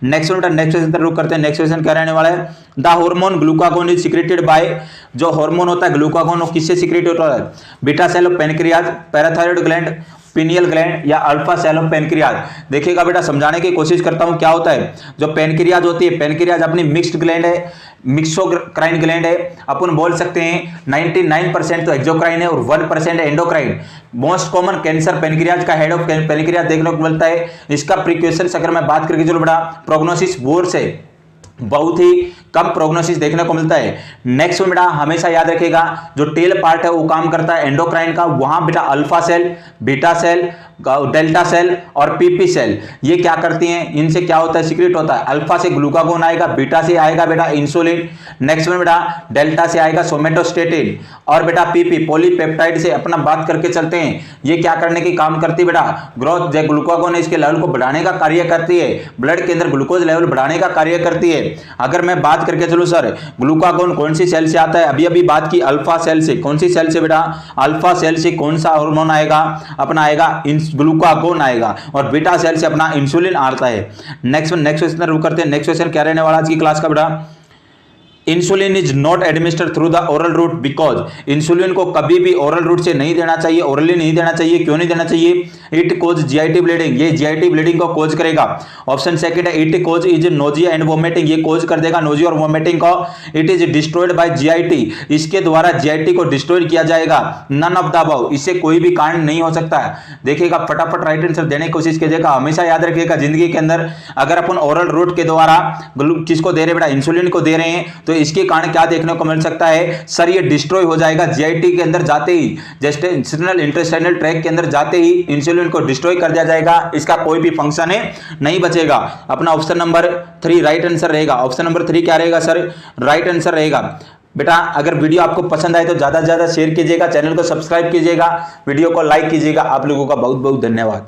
नेक्स्ट क्वेश्चन रुक करते हैं। नेक्स्ट क्वेश्चन क्या रहने वाला है, the hormone glucagon is secreted by, जो हार्मोन होता है ग्लूकागोन वो किससे सिक्रेट होता है, beta cell of pancreas, parathyroid gland, pineal gland या अल्फा सेल ऑफ पेनक्रियाज। देखिएगा बेटा समझाने की कोशिश करता हूं क्या होता है। जो पेनक्रियाज होती है, पेनक्रियाज अपनी मिक्स्ड ग्लैंड है, मिक्सोक्राइन ग्लैंड है। अपन बोल सकते हैं 99% तो एक्सोक्राइन है और 1% है endocrine. Most common cancer pancreas का हेड ऑफ पेनक्रियाज देखने को मिलता है। इसका प्रिक्वेशन अगर मैं बात करके चलो बेटा प्रोग्नोसिस वोर्स है, बहुत ही कम प्रोग्नोसिस देखने को मिलता है। नेक्स्ट में बेटा हमेशा याद रखिएगा जो टेल पार्ट है वो काम करता है एंडोक्राइन का, वहां बेटा alpha cell, beta cell, delta cell और पीपी सेल ये क्या करती हैं, इनसे क्या होता है, सीक्रेट होता है। अल्फा से ग्लूकागोन आएगा, बीटा से आएगा बेटा इंसुलिन, नेक्स्ट में बेटा डेल्टा से आएगा सोमेटोस्टेटिन, और बेटा पीपी पॉलीपेप्टाइड से अपना बात करके चलते हैं। ये क्या करने की काम करती है बेटा, ग्रोथ, जो ग्लूकागोन है इसके लेवल को बढ़ाने का कार्य करती है, ब्लड के अंदर ग्लूकोज लेवल बढ़ाने का कार्य करती है। अगर मैं बात करके चलूं सर ग्लूकागोन कौन सी सेल से आता है, अभी अभी बात की अल्फा सेल से, कौन सी सेल से बेटा, अल्फा सेल से कौन सा हार्मोन आएगा, अपना आएगा ग्लूकागोन आएगा, और बीटा सेल से अपना इंसुलिन आता है। नेक्स्ट क्वेश्चन रुक करते हैं। नेक्स्ट क्वेश्चन क्या रहने वाला आज की क्लास का बेटा, insulin is not administered through the oral route because, insulin को कभी भी ओरल रूट से नहीं देना चाहिए, ओरली नहीं देना चाहिए। क्यों नहीं देना चाहिए, इट कोज जीआईटी ब्लीडिंग, ये जीआईटी ब्लीडिंग को कोज करेगा। ऑप्शन सेकंड है it cause is nausea and vomiting, ये कोज कर देगा नोजिया और वोमिटिंग को। It is destroyed by GIT, इसके द्वारा जीआईटी को डिस्ट्रॉय किया जाएगा। नन ऑफ द अबव, इससे कोई भी कारण नहीं हो सकता है। देखिएगा फटाफट राइट आंसर देने की कोशिश कीजिएगा। हमेशा याद रखिएगा जिंदगी के अंदर अगर अपन ओरल रूट के द्वारा किसको दे रहे बेटा, इंसुलिन को दे रहे हैं, तो इसके कारण क्या देखने को मिल सकता है सर, ये डिस्ट्रॉय हो जाएगा जीआईटी के अंदर जाते ही, जेस्टेशनल इंटेस्टाइनल ट्रैक के अंदर जाते ही इंसुलिन को डिस्ट्रॉय कर दिया जाएगा, इसका कोई भी फंक्शन है नहीं बचेगा। अपना ऑप्शन नंबर 3 राइट आंसर रहेगा। ऑप्शन नंबर 3 क्या रहेगा सर, राइट आंसर रहेगा। बेटा अगर वीडियो आपको पसंद आए तो ज़्यादा से ज़्यादा शेयर कीजिएगा, चैनल को सब्सक्राइब कीजिएगा, वीडियो को लाइक कीजिएगा। आप लोगों का बहुत बहुत धन्यवाद।